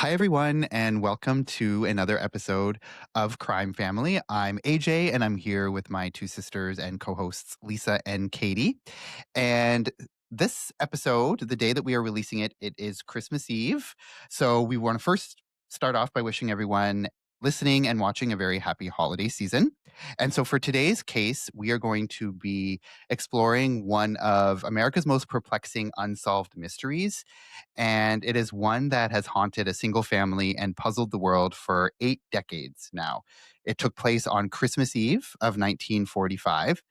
Hi, everyone, and welcome to another episode of Crime Family. I'm AJ, and I'm here with my two sisters and co hosts, Lisa and Katie. And this episode, the day that we are releasing it, it is Christmas Eve. So we want to first start off by wishing everyone listening and watching a very happy holiday season. And so for today's case, we are going to be exploring one of America's most perplexing unsolved mysteries, and it is one that has haunted a single family and puzzled the world for 8 decades now. It took place on Christmas Eve of 1945.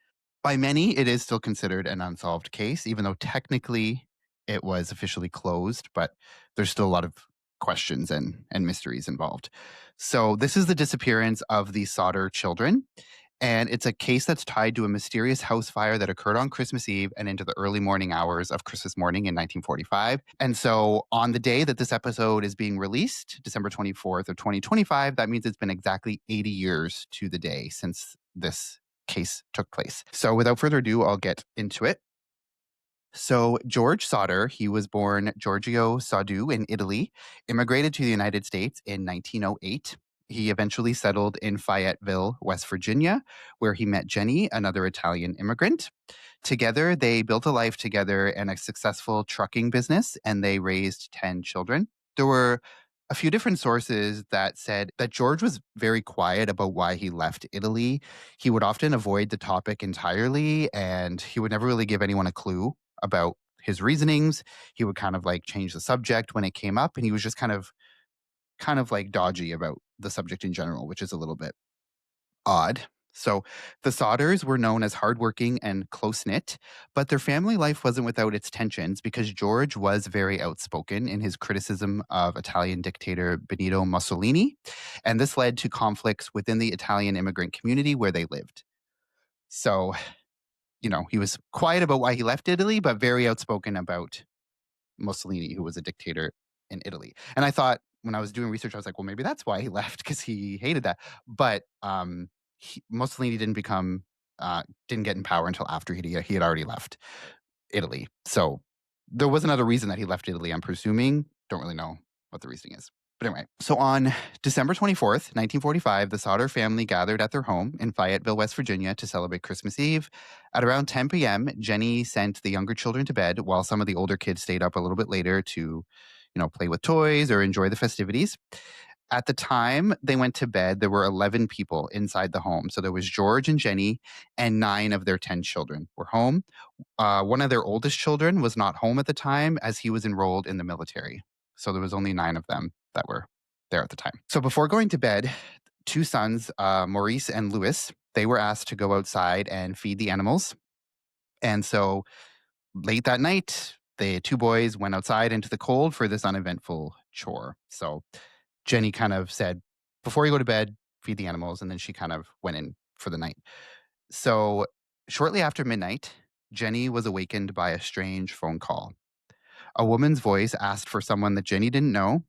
By many, it is still considered an unsolved case, even though technically it was officially closed, but there's still a lot of questions and mysteries involved. So, this is the disappearance of the Sodder children. And it's a case that's tied to a mysterious house fire that occurred on Christmas Eve and into the early morning hours of Christmas morning in 1945. And so on the day that this episode is being released, December 24th of 2025, that means it's been exactly 80 years to the day since this case took place. So without further ado, I'll get into it. So George Sodder, he was born Giorgio Soddu in Italy, immigrated to the United States in 1908. He eventually settled in Fayetteville, West Virginia, where he met Jenny, another Italian immigrant. Together, they built a life together and a successful trucking business, and they raised 10 children. There were a few different sources that said that George was very quiet about why he left Italy. He would often avoid the topic entirely, and he would never really give anyone a clue about his reasonings. He would kind of like change the subject when it came up, and he was just kind of like dodgy about the subject in general, which is a little bit odd. So the Sodders were known as hardworking and close knit, but their family life wasn't without its tensions because George was very outspoken in his criticism of Italian dictator Benito Mussolini. And this led to conflicts within the Italian immigrant community where they lived. So, he was quiet about why he left Italy, but very outspoken about Mussolini, who was a dictator in Italy. And I thought when I was doing research, I was like, well, maybe that's why he left because he hated that. But Mussolini didn't get in power until after he had already left Italy. So there was another reason that he left Italy, I'm presuming. Don't really know what the reasoning is. But anyway, so on December 24th, 1945, the Sodder family gathered at their home in Fayetteville, West Virginia to celebrate Christmas Eve. At around 10 p.m., Jenny sent the younger children to bed while some of the older kids stayed up a little bit later to, play with toys or enjoy the festivities. At the time they went to bed, there were 11 people inside the home. So there was George and Jenny, and 9 of their 10 children were home. One of their oldest children was not home at the time as he was enrolled in the military. So there was only 9 of them that were there at the time. So before going to bed, 2 sons, Maurice and Louis, they were asked to go outside and feed the animals. And so late that night, the 2 boys went outside into the cold for this uneventful chore. So Jenny kind of said, before you go to bed, feed the animals. And then she kind of went in for the night. So shortly after midnight, Jenny was awakened by a strange phone call. A woman's voice asked for someone that Jenny didn't know.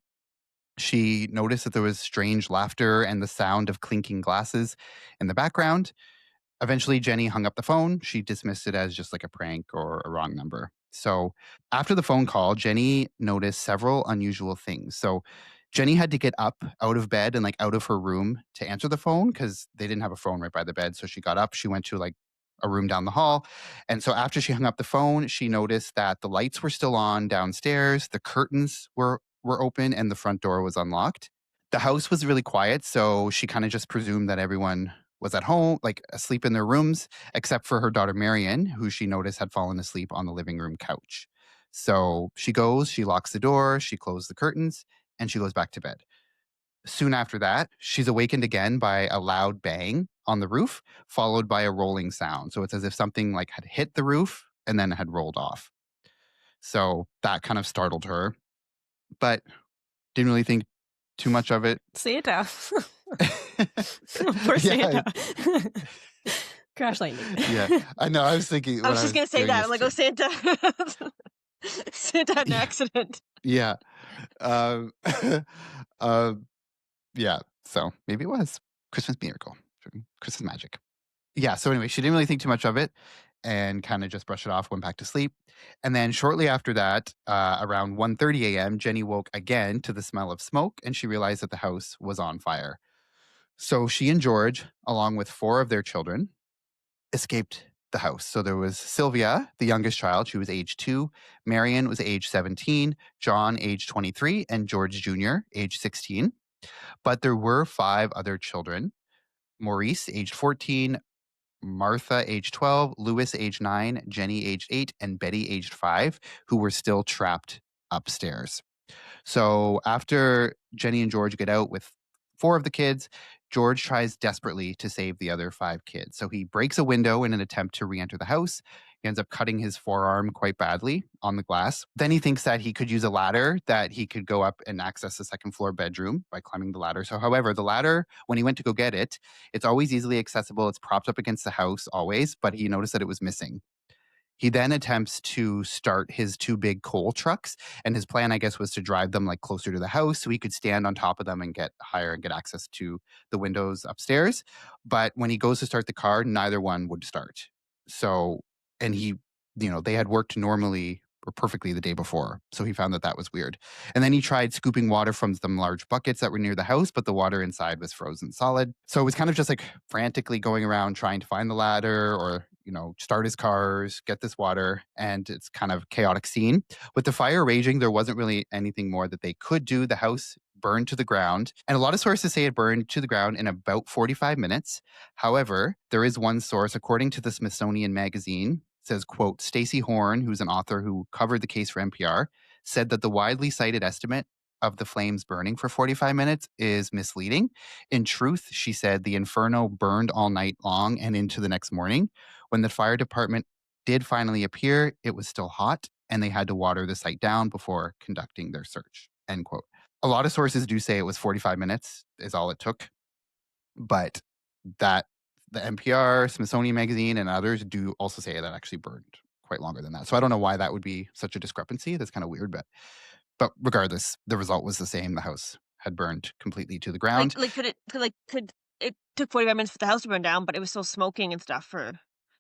She noticed that there was strange laughter and the sound of clinking glasses in the background. Eventually, Jenny hung up the phone. She dismissed it as just like a prank or a wrong number. So after the phone call, Jenny noticed several unusual things. So Jenny had to get up out of bed and like out of her room to answer the phone because they didn't have a phone right by the bed. So she got up, she went to like a room down the hall. And so after she hung up the phone, she noticed that the lights were still on downstairs, the curtains were open, and the front door was unlocked. The house was really quiet, so she kind of just presumed that everyone was at home, like asleep in their rooms, except for her daughter Marion, who she noticed had fallen asleep on the living room couch. So she goes, she locks the door, she closed the curtains, and she goes back to bed. Soon after that, she's awakened again by a loud bang on the roof, followed by a rolling sound. So it's as if something like had hit the roof and then had rolled off. So that kind of startled her, but didn't really think too much of it. Santa. Poor Yeah, Santa. Crash landing. yeah. I know. I was thinking. I was just going to say that. I'm like, oh, Santa. Santa had an Yeah. accident. Yeah. Um, uh, yeah. So maybe it was Christmas miracle, Christmas magic. Yeah. So anyway, she didn't really think too much of it. and kind of just brushed it off, went back to sleep. And then shortly after that, around 1:30 a.m., Jenny woke again to the smell of smoke and she realized that the house was on fire. So she and George, along with four of their children, escaped the house. So there was Sylvia, the youngest child. She was age 2. Marion was age 17. John, age 23. And George Jr., age 16. But there were five other children: Maurice, age 14. Martha, age 12. Louis, age 9. Jenny, age 8. And Betty, aged 5, who were still trapped upstairs. So after Jenny and George get out with four of the kids, George tries desperately to save the other five kids. So he breaks a window in an attempt to re enter the house. He ends up cutting his forearm quite badly on the glass. Then he thinks that he could use a ladder, that he could go up and access the second floor bedroom by climbing the ladder. So, however, the ladder, when he went to go get it, it's always easily accessible. It's propped up against the house always, but he noticed that it was missing. He then attempts to start his two big coal trucks, and his plan, I guess, was to drive them like closer to the house so he could stand on top of them and get higher and get access to the windows upstairs. But when he goes to start the car, neither one would start. So, and he, they had worked normally or perfectly the day before. So he found that that was weird. And then he tried scooping water from some large buckets that were near the house, but the water inside was frozen solid. So it was kind of just like frantically going around trying to find the ladder or, start his cars, get this water. And it's kind of chaotic scene. With the fire raging, there wasn't really anything more that they could do. The house burned to the ground. And a lot of sources say it burned to the ground in about 45 minutes. However, there is one source, according to the Smithsonian Magazine, says, quote, Stacey Horn, who's an author who covered the case for NPR, said that the widely cited estimate of the flames burning for 45 minutes is misleading. In truth, she said the inferno burned all night long and into the next morning. When the fire department did finally appear, it was still hot and they had to water the site down before conducting their search, end quote. A lot of sources do say it was 45 minutes is all it took, but that the NPR, Smithsonian Magazine, and others do also say that actually burned quite longer than that. So I don't know why that would be such a discrepancy. That's kind of weird, but regardless, the result was the same. The house had burned completely to the Like ground. like, could it took 45 minutes for the house to burn down, but it was still smoking and stuff for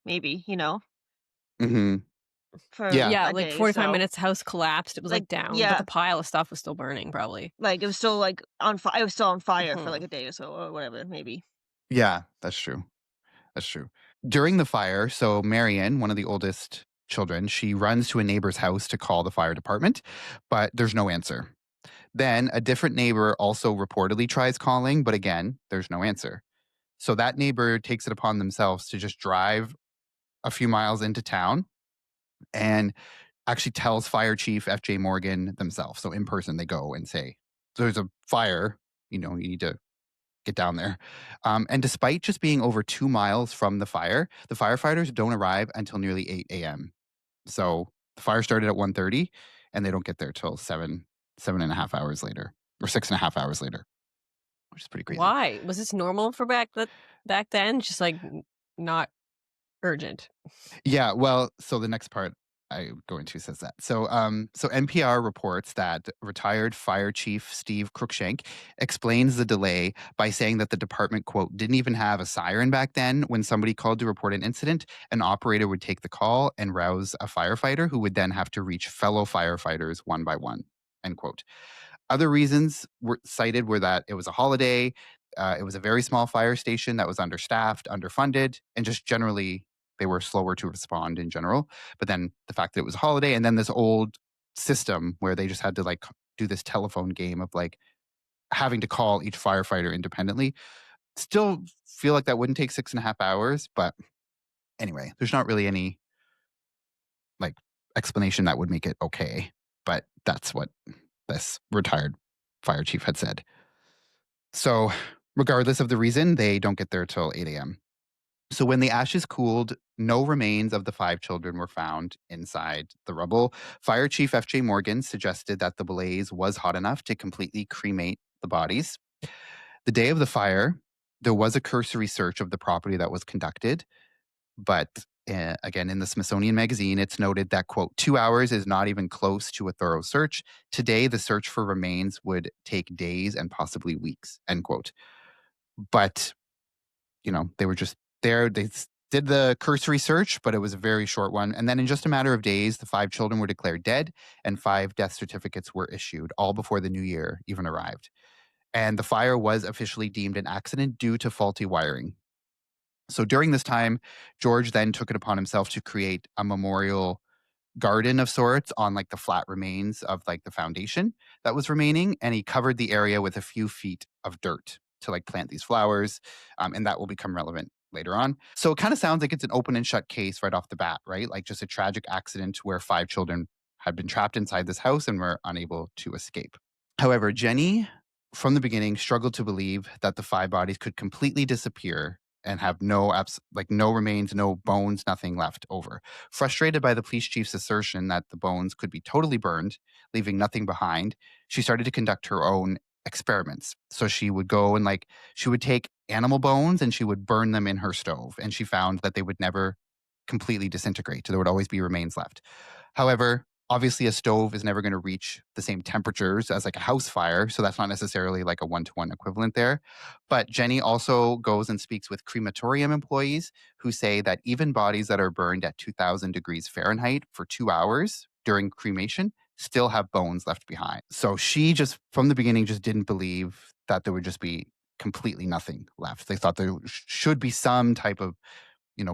maybe, Hmm. for Yeah, Yeah, a like day, 45 so, minutes, house collapsed, it was, like like, down, but yeah, the pile of stuff was still burning probably. like, it was still, like, it was still on fire for, like, Mhm. a day or so or whatever, maybe. yeah, that's true. That's true. During the fire, so Marion, one of the oldest children, she runs to a neighbor's house to call the fire department, but there's no answer. Then a different neighbor also reportedly tries calling, but again, there's no answer. So that neighbor takes it upon themselves to just drive a few miles into town and actually tells Fire Chief F.J. Morgan themselves. So in person, they go and say, there's a fire, you need to get down there. And despite just being over 2 miles from the firefighters don't arrive until nearly 8 a.m. So the fire started at 1:30 and they don't get there till 7.5 hours later, or 6.5 hours later, which is pretty crazy. Why? Was this normal for back then? Just, like, n not urgent. Yeah, well, so the next part I go into says that. So NPR reports that retired Fire Chief Steve Cruikshank explains the delay by saying that the department, quote, didn't even have a siren back then. When somebody called to report an incident, an operator would take the call and rouse a firefighter who would then have to reach fellow firefighters one by one, end quote. Other reasons were cited were that it was a holiday, it was a very small fire station that was understaffed, underfunded, and just generally they were slower to respond in general. But then the fact that it was a holiday, and then this old system where they just had to like do this telephone game of like having to call each firefighter independently. Still feel like that wouldn't take 6.5 hours, but anyway, there's not really any like explanation that would make it okay. But that's what this retired fire chief had said. So, regardless of the reason, they don't get there till 8 a.m. So, when the ashes cooled, no remains of the five children were found inside the rubble. Fire Chief F.J. Morgan suggested that the blaze was hot enough to completely cremate the bodies. The day of the fire, there was a cursory search of the property that was conducted. But again, in the Smithsonian Magazine, it's noted that, quote, 2 hours is not even close to a thorough search. Today, the search for remains would take days and possibly weeks, end quote. But, they were just there. did the cursory search, but it was a very short one. And then in just a matter of days, the 5 children were declared dead and 5 death certificates were issued, all before the new year even arrived. And the fire was officially deemed an accident due to faulty wiring. So during this time, George then took it upon himself to create a memorial garden of sorts on like the flat remains of like the foundation that was remaining. And he covered the area with a few feet of dirt to like plant these flowers. And that will become relevant later on. So it kind of sounds like it's an open and shut case right off the bat, right? Like just a tragic accident where 5 children had been trapped inside this house and were unable to escape. However, Jenny, from the beginning, struggled to believe that the 5 bodies could completely disappear and have no remains, no bones, nothing left over. Frustrated by the police chief's assertion that the bones could be totally burned, leaving nothing behind, she started to conduct her own experiments. So she would go and she would take animal bones and she would burn them in her stove. And she found that they would never completely disintegrate. There would always be remains left. However, obviously a stove is never going to reach the same temperatures as like a house fire. So that's not necessarily like a one-to-one equivalent there. But Jenny also goes and speaks with crematorium employees who say that even bodies that are burned at 2000 degrees Fahrenheit for 2 hours during cremation still have bones left behind. So she just, from the beginning, just didn't believe that there would just be completely nothing left. They thought there should be some type of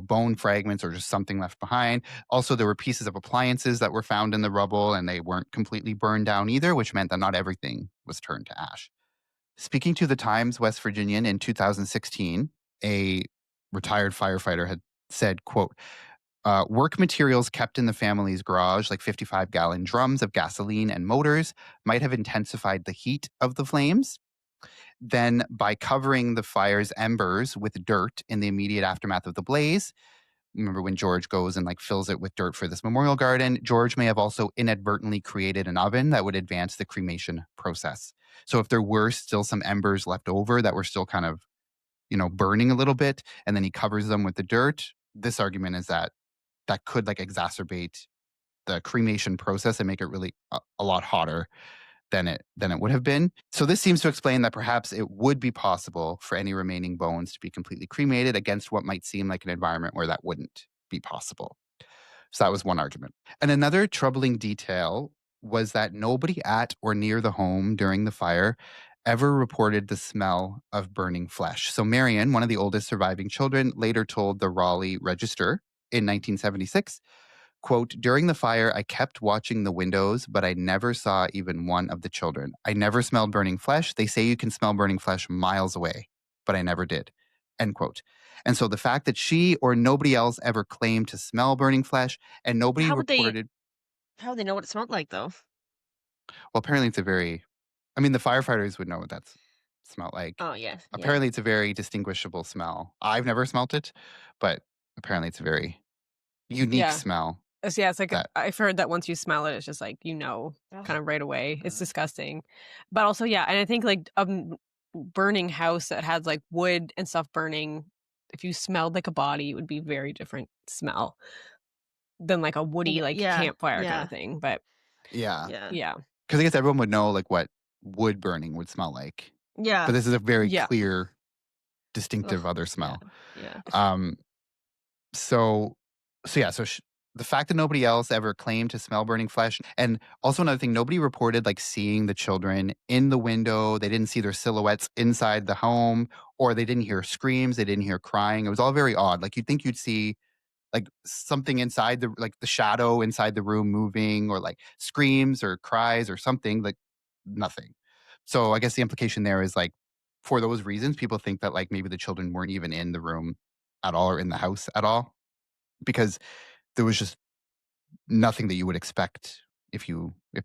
bone fragments or just something left behind. Also, there were pieces of appliances that were found in the rubble and they weren't completely burned down either, which meant that not everything was turned to ash. Speaking to the Times West Virginian in 2016, a retired firefighter had said, quote, work materials kept in the family's garage, like 55-gallon drums of gasoline and motors, might have intensified the heat of the flames. Then, by covering the fire's embers with dirt in the immediate aftermath of the blaze, remember when George goes and fills it with dirt for this memorial garden, George may have also inadvertently created an oven that would advance the cremation process. So if there were still some embers left over that were still kind of, burning a little bit, and then he covers them with the dirt, this argument is that that could exacerbate the cremation process and make it really a lot hotter than it would have been. So this seems to explain that perhaps it would be possible for any remaining bones to be completely cremated against what might seem like an environment where that wouldn't be possible. So that was one argument. And another troubling detail was that nobody at or near the home during the fire ever reported the smell of burning flesh. So Marion, one of the oldest surviving children, later told the Raleigh Register in 1976, quote, during the fire, I kept watching the windows, but I never saw even one of the children. I never smelled burning flesh. They say you can smell burning flesh miles away, but I never did, end quote. And so the fact that she or nobody else ever claimed to smell burning flesh and nobody How would they reported, how would they know what it smelled like, though? well, apparently it's a very, the firefighters would know what that's smelled like. Oh, yes, yeah. Apparently it's a very distinguishable smell. I've never smelt it, but apparently it's a very unique Yeah. smell Yeah, it's like that, I've heard that once you smell it, it's just Ugh. kind of right away. It's disgusting. But also, yeah, and I think burning house that has wood and stuff burning, if you smelled like a body, it would be very different smell than a woody Yeah, campfire kind yeah, of thing. But yeah. yeah, yeah. Because I guess everyone would know what wood burning would smell like. But yeah. this is a very Yeah. clear, Ugh, distinctive other yeah, smell. yeah. Um, so, so the fact that nobody else ever claimed to smell burning flesh, and also another thing, nobody reported seeing the children in the window. They didn't see their silhouettes inside the home, or they didn't hear screams. They didn't hear crying. It was all very odd. You'd think you'd see something inside the shadow inside the room moving, or screams or cries or something, nothing. So I guess the implication there is for those reasons, people think that maybe the children weren't even in the room at all or in the house at all, because there was just nothing that you would expect if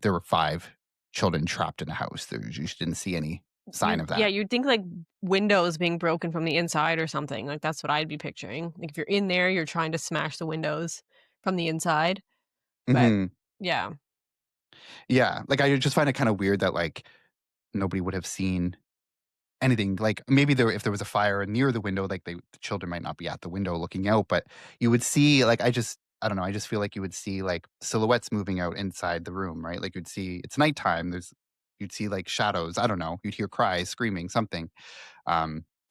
there were 5 children trapped in a house. You just didn't see any sign of that. You'd think windows being broken from the inside or something. That's what I'd be picturing. If you're in there, you're trying to smash the windows from the inside. But Hmm. yeah. Yeah, I just find it kind of weird that nobody would have seen anything. Maybe if there was a fire near the window, the children might not be at the window looking out, but you would see I don't know, I just feel like you would see silhouettes moving out inside the room, right? You'd see it's nighttime, you'd see shadows, I don't know, you'd hear cries, screaming, something.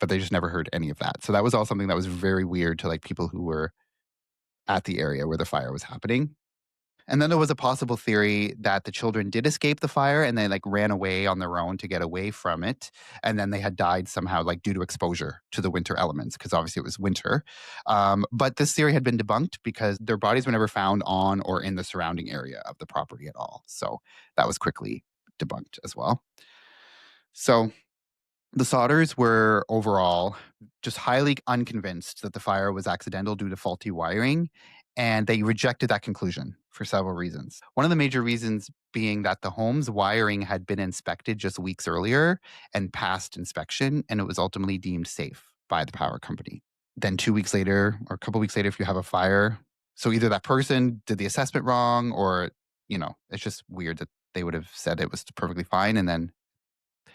but they just never heard any of that. So that was all something that was very weird to like people who were at the area where the fire was happening. And then there was a possible theory that the children did escape the fire and they like ran away on their own to get away from it. And then they had died somehow, like due to exposure to the winter elements, because obviously it was winter. But this theory had been debunked because their bodies were never found on or in the surrounding area of the property at all. So that was quickly debunked as well. So the Sodders were overall just highly unconvinced that the fire was accidental due to faulty wiring, and they rejected that conclusion for several reasons. One of the major reasons being that the home's wiring had been inspected just weeks earlier and passed inspection, and it was ultimately deemed safe by the power company. Then 2 weeks later, or a couple weeks later, if you have a fire, so either that person did the assessment wrong, or it's just weird that they would have said it was perfectly fine, and then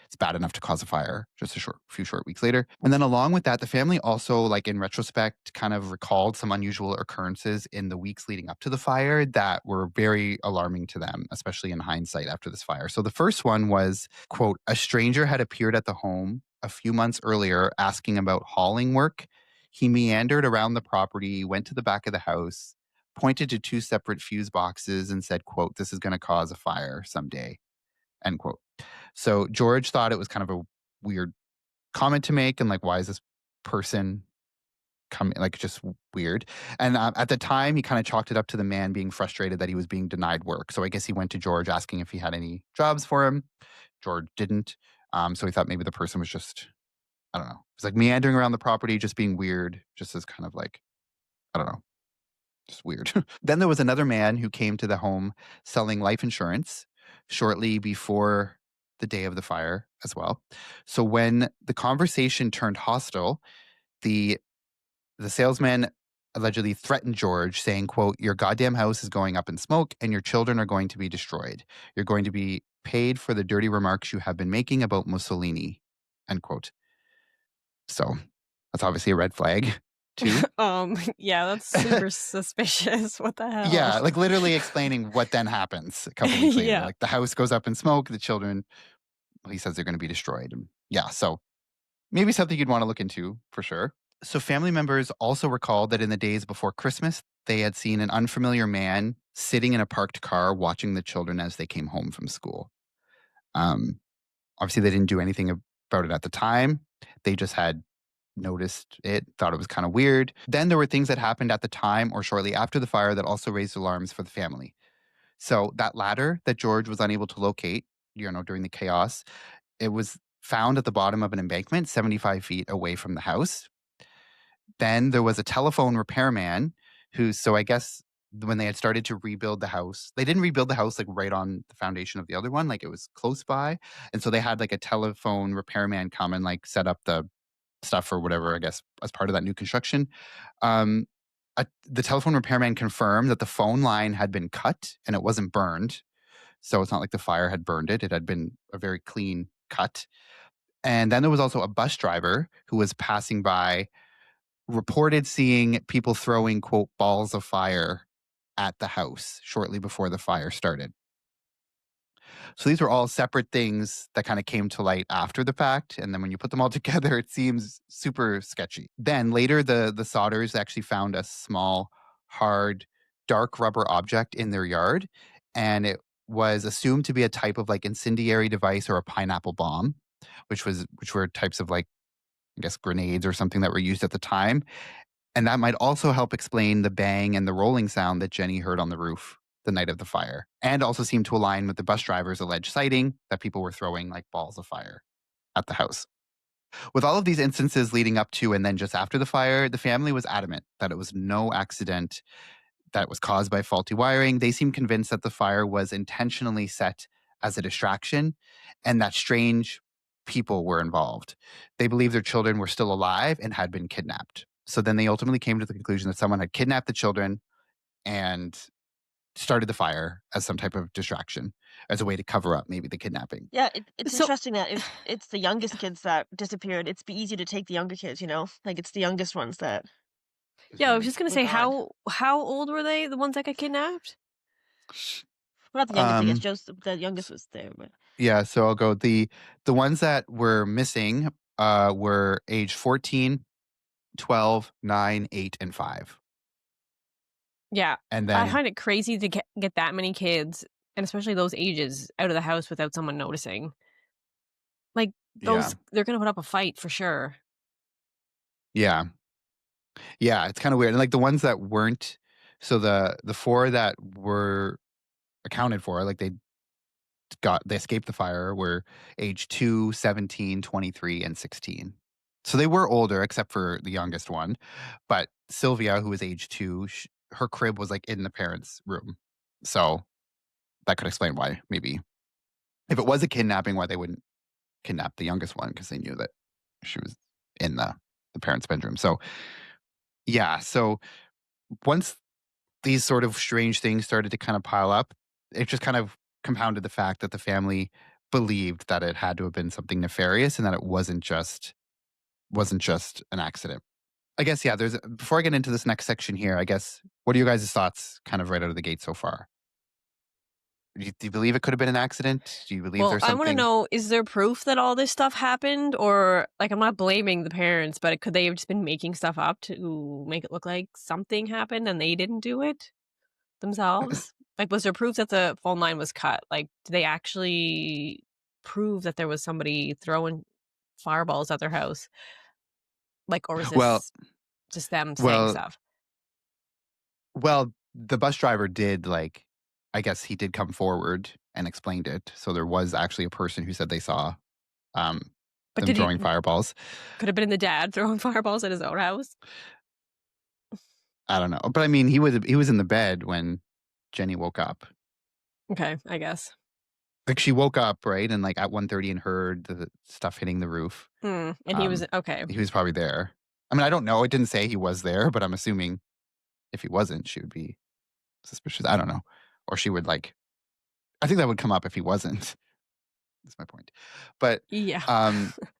it's bad enough to cause a fire just a few short weeks later. And then along with that, the family also, like in retrospect, kind of recalled some unusual occurrences in the weeks leading up to the fire that were very alarming to them, especially in hindsight after this fire. So the first one was, quote, a stranger had appeared at the home a few months earlier asking about hauling work. He meandered around the property, went to the back of the house, pointed to 2 separate fuse boxes and said, quote, this is going to cause a fire someday, end quote. So George thought it was kind of a weird comment to make, and like, why is this person coming? Like, just weird. And at the time, he kind of chalked it up to the man being frustrated that he was being denied work. So I guess he went to George asking if he had any jobs for him. George didn't. So he thought maybe the person was just, I don't know, it was like meandering around the property, just being weird, just as kind of like, I don't know, just weird. Then there was another man who came to the home selling life insurance shortly before the day of the fire as well. So when the conversation turned hostile, the salesman allegedly threatened George, saying, quote, your goddamn house is going up in smoke and your children are going to be destroyed. You're going to be paid for the dirty remarks you have been making about Mussolini, end quote. So that's obviously a red flag too. Yeah, that's super suspicious. What the hell? Yeah, like literally explaining what then happens a couple weeks later. Yeah. Like the house goes up in smoke, the children, well, he says they're going to be destroyed. And yeah, so maybe something you'd want to look into for sure. So family members also recalled that in the days before Christmas, they had seen an unfamiliar man sitting in a parked car watching the children as they came home from school. Um, Obviously, they didn't do anything about it at the time. They just had noticed it, thought it was kind of weird. Then there were things that happened at the time or shortly after the fire that also raised alarms for the family. So that ladder that George was unable to locate, during the chaos, it was found at the bottom of an embankment 75 feet away from the house. Then there was a telephone repairman so I guess when they had started to rebuild the house, they didn't rebuild the house like right on the foundation of the other one, like it was close by. And so they had like a telephone repairman come and like set up the stuff or whatever, I guess, as part of that new construction. Um, the telephone repairman confirmed that the phone line had been cut and it wasn't burned. So it's not like the fire had burned it. It had been a very clean cut. And then there was also a bus driver who was passing by, reported seeing people throwing, quote, balls of fire at the house shortly before the fire started. So these were all separate things that kind of came to light after the fact. And then when you put them all together, it seems super sketchy. Then later, the Sodders actually found a small, hard, dark rubber object in their yard. And it was assumed to be a type of like incendiary device or a pineapple bomb, which were types of like, I guess, grenades or something that were used at the time. And that might also help explain the bang and the rolling sound that Jenny heard on the roof the night of the fire, and also seemed to align with the bus driver's alleged sighting that people were throwing like balls of fire at the house. With all of these instances leading up to and then just after the fire, the family was adamant that it was no accident, that it was caused by faulty wiring. They seemed convinced that the fire was intentionally set as a distraction and that strange people were involved. They believed their children were still alive and had been kidnapped. So then they ultimately came to the conclusion that someone had kidnapped the children and started the fire as some type of distraction, as a way to cover up maybe the kidnapping. Yeah, it's So interesting that if it's the youngest kids that disappeared, it's be easy to take the younger kids, you know? Like, it's the youngest ones that yeah, I was Mhm. just gonna were say gone. how old were they? The ones that got kidnapped? Well, not the youngest, I guess, Um, Joseph the youngest was there, but yeah, so I'll go the ones that were missing were age 14, 12, 9, 8, and 5. Yeah. And I then find it crazy to get that many kids, and especially those ages, out of the house without someone noticing. Like, yeah. they're gonna put up a fight for sure. Yeah. Yeah, it's kinda weird, and, like, the ones that weren't so the 4 that were accounted for, like, they escaped the fire were age 2, 17, 23, and 16. So they were older except for the youngest one, but Sylvia, who was age 2, her crib was, like, in the parents' room. So that could explain why maybe if it was a kidnapping, why they wouldn't kidnap the youngest one because they knew that she was in the parents' bedroom. So, yeah, so once these sort of strange things started to kind of pile up, it just kind of compounded the fact that the family believed that it had to have been something nefarious and that it wasn't just an accident. I guess yeah, before I get into this next section here, I guess what are your guys' thoughts kind of right out of the gate so far? Do you believe it could have been an accident? Do you believe Well, there's I wanna something know, is there proof that all this stuff happened? Or, like, I'm not blaming the parents, but could they have just been making stuff up to make it look like something happened and they didn't do it themselves? Like, was there proof that the phone line was cut? Like, did they actually prove that there was somebody throwing fireballs at their house? Like, or was well this just them saying well stuff? well, the bus driver did like I guess he did come forward and explained it. So there was actually a person who said they saw um But them did he throwing fireballs. could have been the dad throwing fireballs at his own house? I don't know. But I mean, he was in the bed when Jenny woke up. Okay, I guess. Like she woke up, right? And like at 1:30 and heard the stuff hitting the roof. And he was Um okay. he was probably there. I mean, I don't know. It didn't say he was there, but I'm assuming if he wasn't, she would be suspicious. I don't know. Or she would like I think that would come up if he wasn't. That's my point. But Yeah.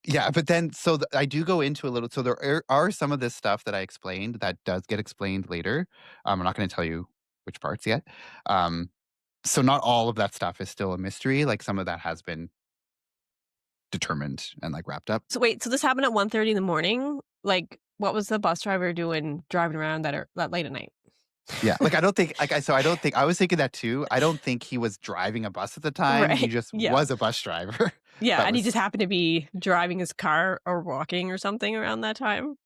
yeah, but then I do go into a little so there are some of this stuff that I explained that does get explained later. I'm not going to tell you which parts yet. Um so not all of that stuff is still a mystery. Like some of that has been determined and like wrapped up. So wait, so this happened at 1:30 in the morning? Like, what was the bus driver doing driving around that late at night? Yeah, like I don't think like I don't think I was thinking that too. I don't think he was driving a bus at the time. He Right. just Yeah. was a bus driver. Yeah, that and he just was happened to be driving his car or walking or something around that time?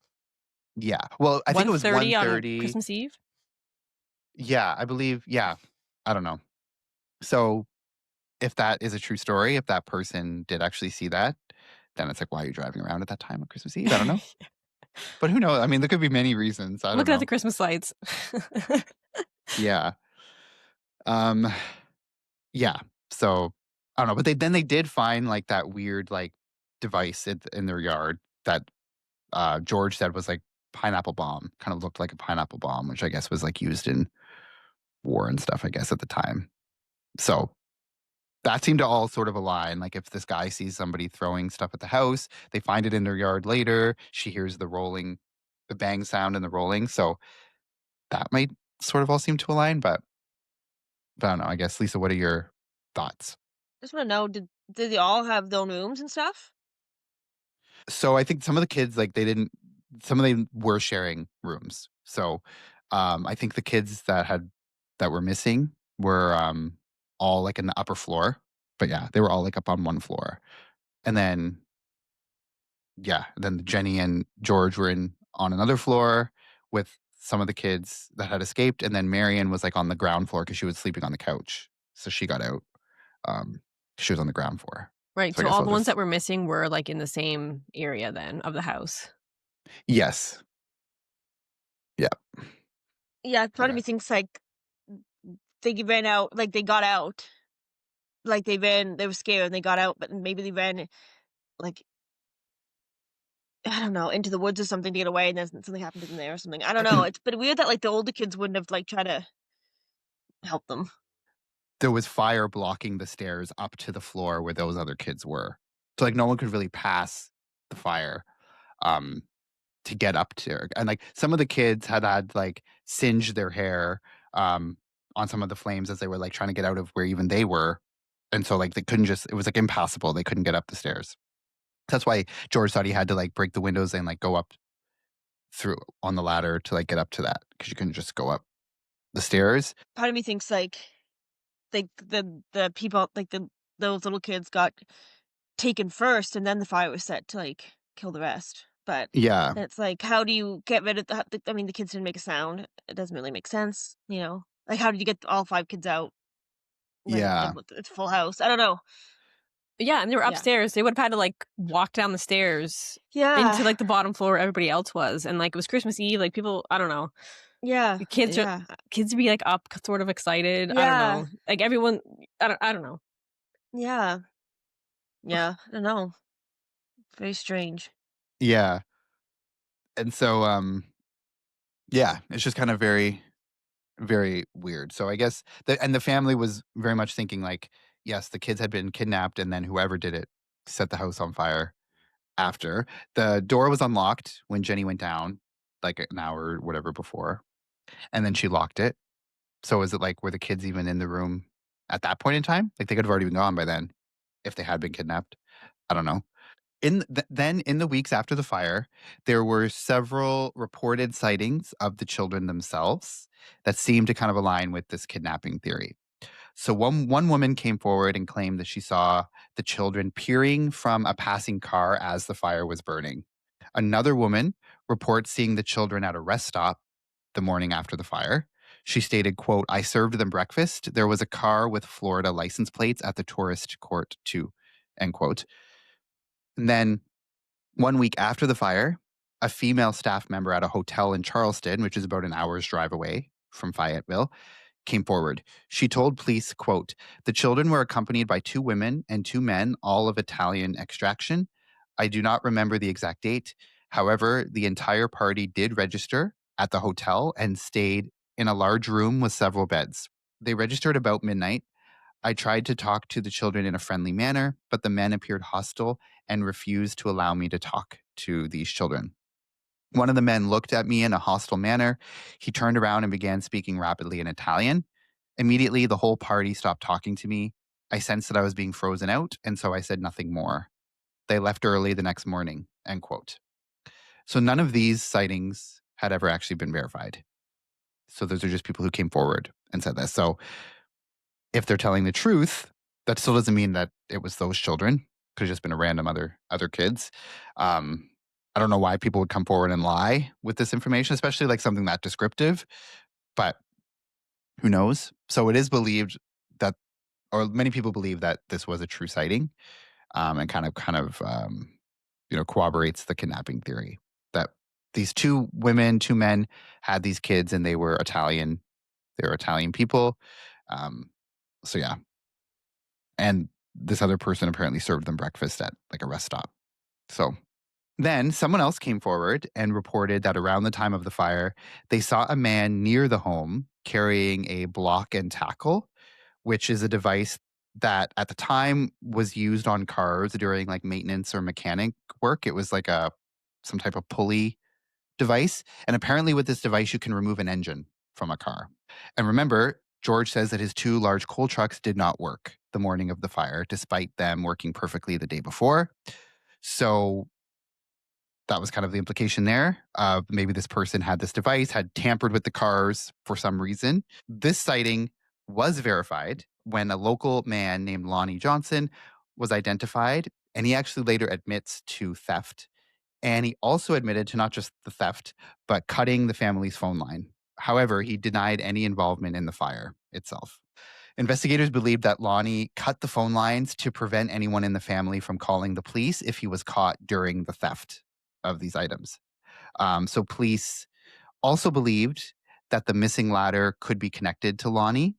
yeah. Well, I think it was 1:30 on 1:30. Christmas Eve? Yeah, I believe yeah. I don't know. So if that is a true story, if that person did actually see that, then it's like, why are you driving around at that time on Christmas Eve? I don't know. But who knows? I mean, there could be many reasons. I don't Looking at know. the Christmas lights. Yeah. Um, yeah. So I don't know. But they did find like that weird like device in their yard that George said was like pineapple bomb, kind of looked like a pineapple bomb, which I guess was like used in war and stuff, I guess, at the time. So that seemed to all sort of align. Like if this guy sees somebody throwing stuff at the house, they find it in their yard later. She hears the bang sound and the rolling. So that might sort of all seem to align. But I don't know. I guess Lisa, what are your thoughts? Just wanna know, did they all have their own rooms and stuff? So I think some of the kids like they didn't. Some of them were sharing rooms. So I think the kids that were missing were all like in the upper floor. But yeah, they were all like up on one floor. And then yeah, then Jenny and George were in on another floor with some of the kids that had escaped, and then Marion was like on the ground floor because she was sleeping on the couch, so she got out. Um, she was on the ground floor. Right, So I so guess all I'll the ones just that were missing were, like, in the same area then of the house. yes, yeah, Yeah, part of okay. me thinks, like, they ran out like, they got out. Like, they were scared and they got out, but maybe they ran, like, I don't know, into the woods or something to get away, and then something happened to them there or something. I don't know, it's but weird that, like, the older kids wouldn't have, like, tried to help them. There was fire blocking the stairs up to the floor where those other kids were, so like no one could really pass the fire. Um, to get up to and, like, some of the kids had, like, singed their hair, on some of the flames as they were, like, trying to get out of where even they were, and so, like, they couldn't just it was, like, impossible, they couldn't get up the stairs. That's why George thought he had to, like, break the windows and, like, go up through on the ladder to, like, get up to that because you couldn't just go up the stairs. Part of me thinks, like, the people like, those little kids got taken first, and then the fire was set to, like, kill the rest, but Yeah, it's like, how do you get rid of the I mean, the kids didn't make a sound. It doesn't really make sense, you know? Like, how did you get all 5 kids out when yeah, it's a full house? I don't know. Yeah, and they were Yeah. upstairs. They would have had to, like, walk down the stairs Yeah. into, like, the bottom floor where everybody else was, and, like, it was Christmas Eve, like, people I don't know. Yeah. The kids are Yeah. kids would be, like, up, sort of excited, I don't Yeah. know. Like, everyone I don't know. Yeah. Yeah. I don't know. Very strange. yeah, and so, yeah, it's just kind of very, very weird. So I guess the family was very much thinking, like, yes, the kids had been kidnapped, and then whoever did it set the house on fire after. The door was unlocked when Jenny went down, like, an hour or whatever before, and then she locked it. So is it, like, were the kids even in the room at that point in time? Like, they could have already been gone by then if they had been kidnapped. I don't know. Then in the weeks after the fire, there were several reported sightings of the children themselves that seemed to kind of align with this kidnapping theory. So one woman came forward and claimed that she saw the children peering from a passing car as the fire was burning. Another woman reports seeing the children at a rest stop the morning after the fire. She stated, quote, "I served them breakfast. There was a car with Florida license plates at the tourist court too," end quote. And then 1 week after the fire, a female staff member at a hotel in Charleston, which is about an hour's drive away from Fayetteville, came forward. She told police, quote, "The children were accompanied by 2 women and 2 men, all of Italian extraction. I do not remember the exact date. However, the entire party did register at the hotel and stayed in a large room with several beds. They registered about midnight. I tried to talk to the children in a friendly manner, but the men appeared hostile and refused to allow me to talk to these children. One of the men looked at me in a hostile manner. He turned around and began speaking rapidly in Italian. Immediately, the whole party stopped talking to me. I sensed that I was being frozen out, and so I said nothing more. They left early the next morning, end quote. So none of these sightings had ever actually been verified. So those are just people who came forward and said this. So if they're telling the truth, that still doesn't mean that it was those children. Could have just been a random other kids. I don't know why people would come forward and lie with this information, especially like something that descriptive, but who knows? So it is believed that, or many people believe that this was a true sighting, and corroborates the kidnapping theory that these 2 women, 2 men had these kids and they were Italian. They were Italian people. Um, so yeah, and this other person apparently served them breakfast at like a rest stop. So then someone else came forward and reported that around the time of the fire, they saw a man near the home carrying a block and tackle, which is a device that at the time was used on cars during like maintenance or mechanic work. It was like some type of pulley device. And apparently with this device, you can remove an engine from a car. And remember, George says that his 2 large coal trucks did not work the morning of the fire, despite them working perfectly the day before. So that was kind of the implication there. Maybe this person had this device, had tampered with the cars for some reason. This sighting was verified when a local man named Lonnie Johnson was identified, and he actually later admits to theft. And he also admitted to not just the theft, but cutting the family's phone line. However, he denied any involvement in the fire itself. Investigators believe that Lonnie cut the phone lines to prevent anyone in the family from calling the police if he was caught during the theft of these items. So police also believed that the missing ladder could be connected to Lonnie,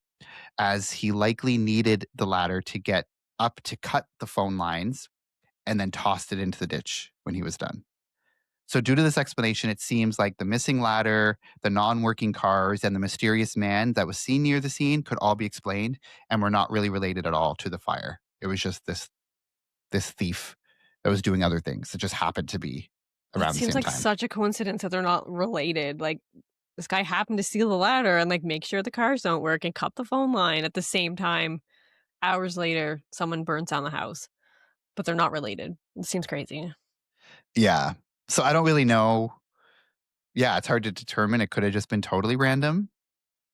as he likely needed the ladder to get up to cut the phone lines and then tossed it into the ditch when he was done. So, due to this explanation, it seems like the missing ladder, the non working cars, and the mysterious man that was seen near the scene could all be explained and were not really related at all to the fire. It was just this thief that was doing other things that just happened to be That around the seems same like time. such a coincidence that they're not related, like, this guy happened to steal the ladder and, like, make sure the cars don't work and cut the phone line at the same time. Hours later, someone burns down the house. but they're not related. It seems crazy. Yeah. So I don't really know. Yeah, it's hard to determine. It could have just been totally random,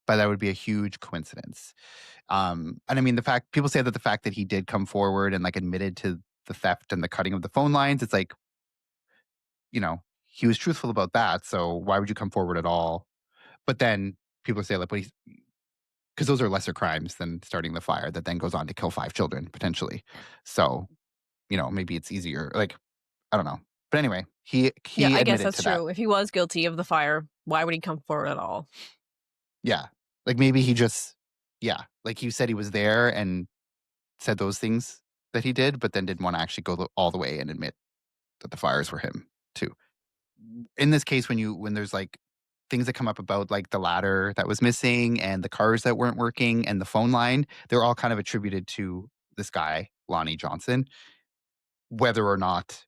but that would be a huge coincidence. And I mean, the fact people say that the fact that he did come forward and like admitted to the theft and the cutting of the phone lines, it's like, he was truthful about that. So why would you come forward at all? But then people say like, but he's because those are lesser crimes than starting the fire that then goes on to kill 5 children potentially. So, maybe it's easier. Like, I don't know. But anyway, he Yeah, he I guess admitted that's to that. true. If he was guilty of the fire, why would he come forward at all? Yeah. Like maybe he just yeah, like you said he was there and said those things that he did, but then didn't want to actually go all the way and admit that the fires were him too. In this case, when there's like things that come up about like the ladder that was missing and the cars that weren't working and the phone line, they're all kind of attributed to this guy, Lonnie Johnson. Whether or not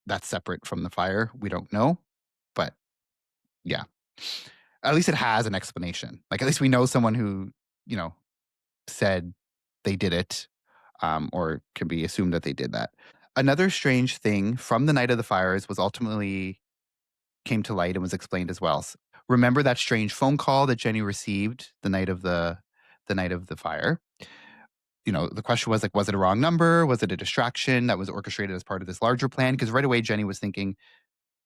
that's separate from the fire, we don't know. But yeah, at least it has an explanation. Like at least we know someone who, you know, said they did it, or can be assumed that they did that. Another strange thing from the night of the fires was ultimately came to light and was explained as well. Remember that strange phone call that Jenny received the night of the fire? The question was like, was it a wrong number? Was it a distraction that was orchestrated as part of this larger plan? Because right away Jenny was thinking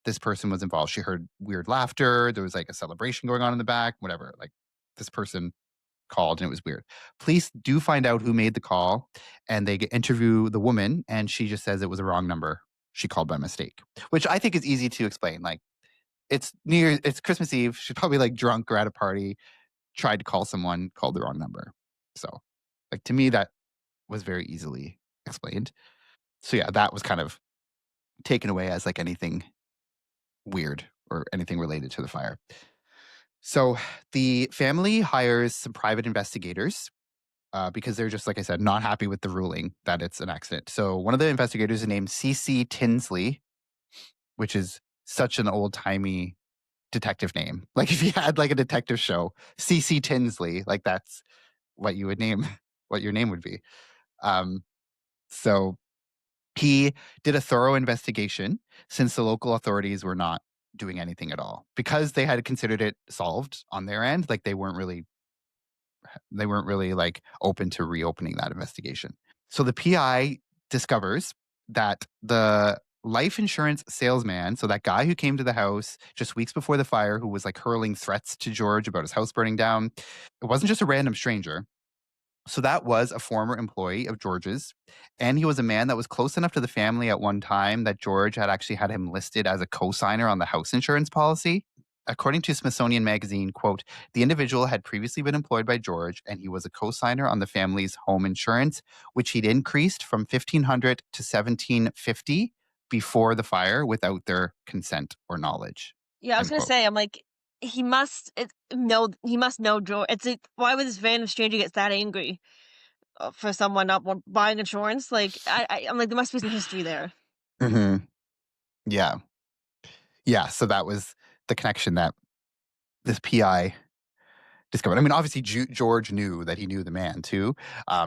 this person was involved. She heard weird laughter. There was like a celebration going on in the back, whatever. Like this person called and it was weird. Police do find out who made the call and they interview the woman and she just says it was a wrong number. She called by mistake, which I think is easy to explain. Like it's Christmas Eve. She's probably like drunk or at a party, tried to call someone, called the wrong number. So like to me, that was very easily explained. So yeah, that was kind of taken away as like anything weird or anything related to the fire. So the family hires some private investigators because they're just, like I said, not happy with the ruling that it's an accident. So one of the investigators is named C.C. Tinsley, which is such an old timey detective name. Like if you had like a detective show, C.C. Tinsley, like that's what you would name, what your name would be. So he did a thorough investigation since the local authorities were not doing anything at all because they had considered it solved on their end. Like they weren't really like open to reopening that investigation. So the PI discovers that the life insurance salesman, so that guy who came to the house just weeks before the fire, who was like hurling threats to George about his house burning down, it wasn't just a random stranger. So that was a former employee of George's, and he was a man that was close enough to the family at one time that George had actually had him listed as a co-signer on the house insurance policy. According to Smithsonian Magazine, quote, the individual had previously been employed by George and he was a co-signer on the family's home insurance, which he'd increased from $1,500 to $1,750 before the fire without their consent or knowledge. Yeah, I was End gonna quote. say, I'm like, he must know George. It's like, why would this random stranger get that angry for someone not buying insurance? Like, I'm like, there must be some history there. Hmm. Yeah. Yeah. So that was the connection that this PI discovered. I mean, obviously, George knew that he knew the man too.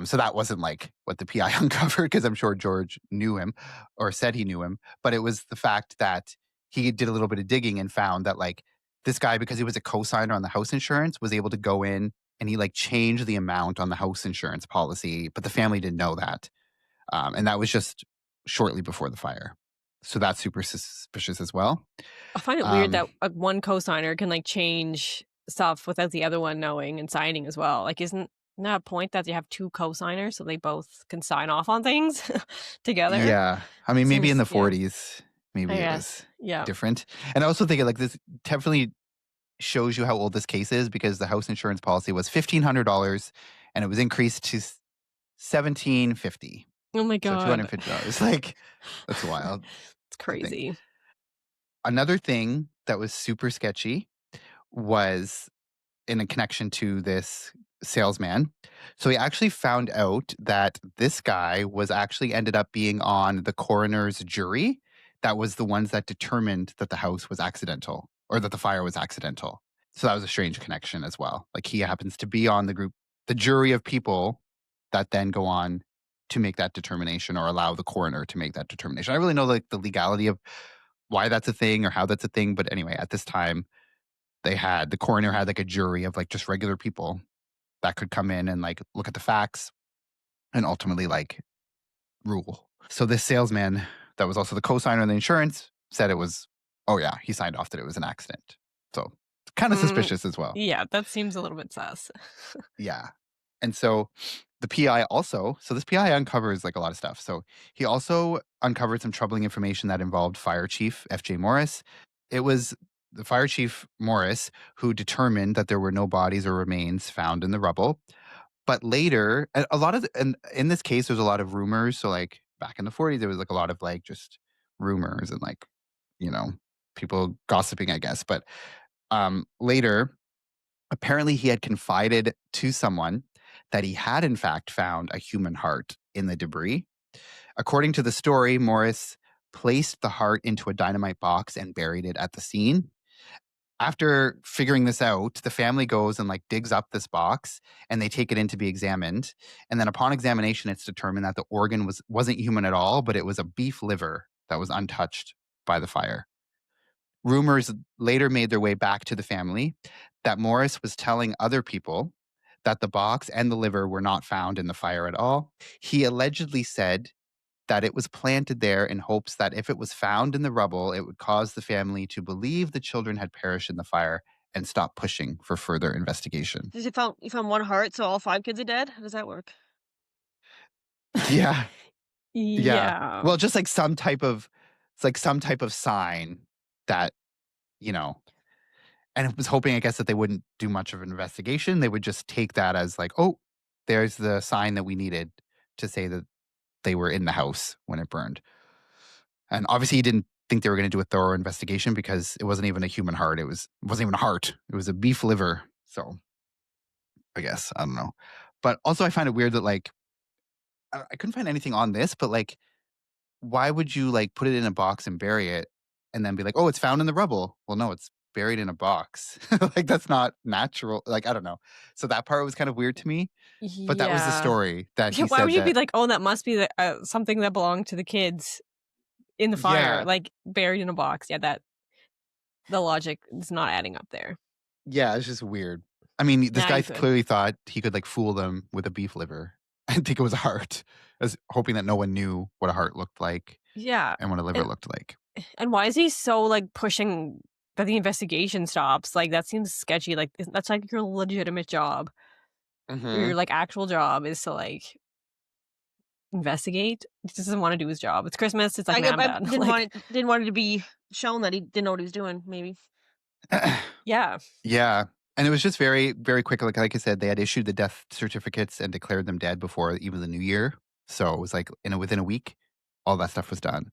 So that wasn't like what the PI uncovered because I'm sure George knew him or said he knew him. But it was the fact that he did a little bit of digging and found that like this guy, because he was a co-signer on the house insurance, was able to go in and he like changed the amount on the house insurance policy. But the family didn't know that. And that was just shortly before the fire. So that's super suspicious as well. I find it weird Um, that one co-signer can like change stuff without the other one knowing and signing as well. Like, isn't that a point that you have two co-signers so they both can sign off on things together? Yeah. I mean, maybe in Seems, the yeah, 40s, I maybe it guess. was Yeah. different. And I also think like this definitely shows you how old this case is because the house insurance policy was $1,500 and it was increased to 1750. Oh my So God. $250. Like that's wild It's to think. crazy. Another thing that was super sketchy was in a connection to this salesman. So he actually found out that this guy was actually ended up being on the coroner's jury. That was the ones that determined that the house was accidental or that the fire was accidental. So that was a strange connection as well. Like he happens to be on the jury of people that then go on to make that determination or allow the coroner to make that determination. I don't really know like the legality of why that's a thing or how that's a thing. But anyway, at this time, the coroner had like a jury of like just regular people that could come in and like look at the facts and ultimately like rule. So this salesman that was also the co-signer on the insurance said it was, oh yeah, he signed off that it was an accident. So kind of Mm, suspicious as well. yeah, that seems a little bit sus. Yeah. And so the PI also, so this PI uncovers like a lot of stuff. So he also uncovered some troubling information that involved Fire Chief F.J. Morris. It was the Fire Chief Morris who determined that there were no bodies or remains found in the rubble. But later, a lot of, and in this case, there's a lot of rumors. So like back in the 40s, there was like a lot of like just rumors and like, you know, people gossiping, I guess. But later, apparently he had confided to someone that he had in fact found a human heart in the debris. According to the story, Morris placed the heart into a dynamite box and buried it at the scene. After figuring this out, the family goes and like digs up this box and they take it in to be examined. And then upon examination, it's determined that the organ wasn't human at all, but it was a beef liver that was untouched by the fire. Rumors later made their way back to the family that Morris was telling other people that the box and the liver were not found in the fire at all. He allegedly said that it was planted there in hopes that if it was found in the rubble, it would cause the family to believe the children had perished in the fire and stop pushing for further investigation. Did you found one heart, so all 5 kids are dead? How does that work? Yeah. Yeah. Yeah. Well, just like it's like some type of sign that, you know, and I was hoping, I guess, that they wouldn't do much of an investigation. They would just take that as like, oh, there's the sign that we needed to say that they were in the house when it burned. And obviously, he didn't think they were going to do a thorough investigation because it wasn't even a human heart. It wasn't even a heart. It was a beef liver. So I guess I don't know. But also, I find it weird that like I couldn't find anything on this, but like, why would you like put it in a box and bury it, and then be like, oh, it's found in the rubble? Well, no, it's buried in a box. Like that's not natural. Like I don't know. So that part was kind of weird to me. But that was the Yeah. story that Yeah, he why would said you be that. like, "Oh, that must be something that belonged to the kids in the fire, Yeah, like, buried in a box." Yeah, the logic is not adding up there. yeah, it's just weird. I mean, this Now guy you could. clearly thought he could like fool them with a beef liver and think it was a heart, as hoping that no one knew what a heart looked like Yeah, and what a liver and looked like. and why is he so, like, pushing that the investigation stops? Like, that seems sketchy, like, that's, like, your legitimate job. Hmm. Your, like, actual job is to, like, investigate. He just doesn't wanna do his job. It's Christmas, it's like, "Man, I'm I done." Like, didn't want it to be shown that he didn't know what he was doing, maybe. yeah. Yeah. And it was just very, very quick. Like I said, they had issued the death certificates and declared them dead before even the new year. So it was like within a week, all that stuff was done.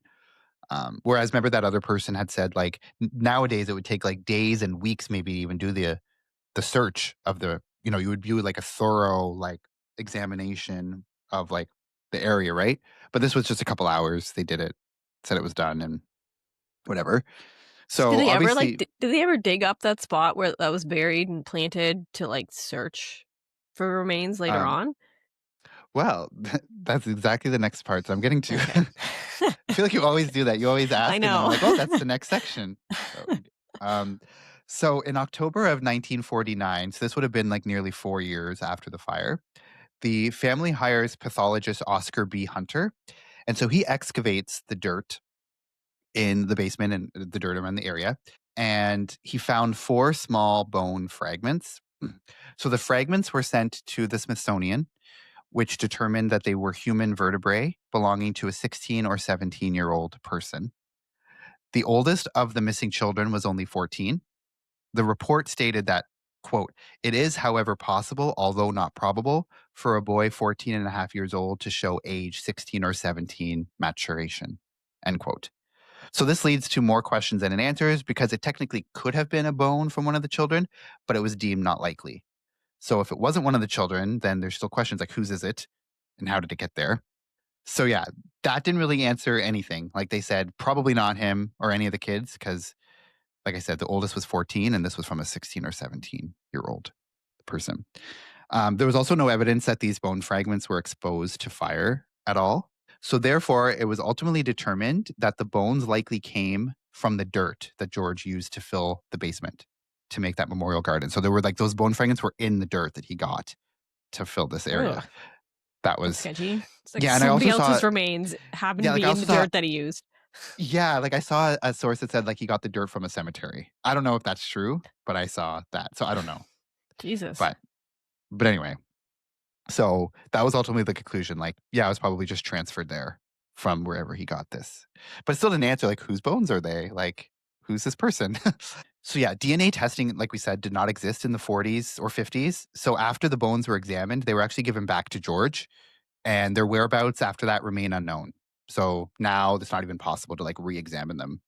Whereas remember that other person had said like nowadays it would take like days and weeks maybe to even do the search of you would do like a thorough like examination of like the area, right? But this was just a couple hours. They did it, said it was done and whatever. So did So they ever, like, obviously, did they ever dig up that spot where that was buried and planted to, like, search for remains later um, on? well, that's exactly the next part that I'm getting to. Okay. I feel like you always do that. You always I ask, and then I'm know. like, oh, that's the next section. Um, so in October of 1949, so this would have been like nearly 4 years after the fire, the family hires pathologist Oscar B. Hunter. And so he excavates the dirt in the basement and the dirt around the area. And he found 4 small bone fragments. So the fragments were sent to the Smithsonian, which determined that they were human vertebrae belonging to a 16 or 17-year-old person. The oldest of the missing children was only 14. The report stated that, quote, it is, however, possible, although not probable, for a boy 14 and a half years old to show age 16 or 17 maturation, end quote. So this leads to more questions than it answers because it technically could have been a bone from one of the children, but it was deemed not likely. So if it wasn't one of the children, then there's still questions like whose is it and how did it get there? So yeah, that didn't really answer anything. Like they said, probably not him or any of the kids because like I said, the oldest was 14 and this was from a 16 or 17-year-old person. There was also no evidence that these bone fragments were exposed to fire at all. So therefore, it was ultimately determined that the bones likely came from the dirt that George used to fill the basement to make that memorial garden. So there were like those bone fragments were in the dirt that he got to fill this area. Ugh, That that's was sketchy. It's like yeah, and I somebody also saw else's remains happened yeah, to like I be in also the saw dirt that he used. yeah, like I saw a source that said like he got the dirt from a cemetery. I don't know if that's true, but I saw that. So I don't know. Jesus. But anyway, so that was ultimately the conclusion. Like, yeah, it was probably just transferred there from wherever he got this. But it still didn't answer like whose bones are they? Like, who's this person? So yeah, DNA testing, like we said, did not exist in the 40s or 50s. So after the bones were examined, they were actually given back to George, and their whereabouts after that remain unknown. So now it's not even possible to like re-examine them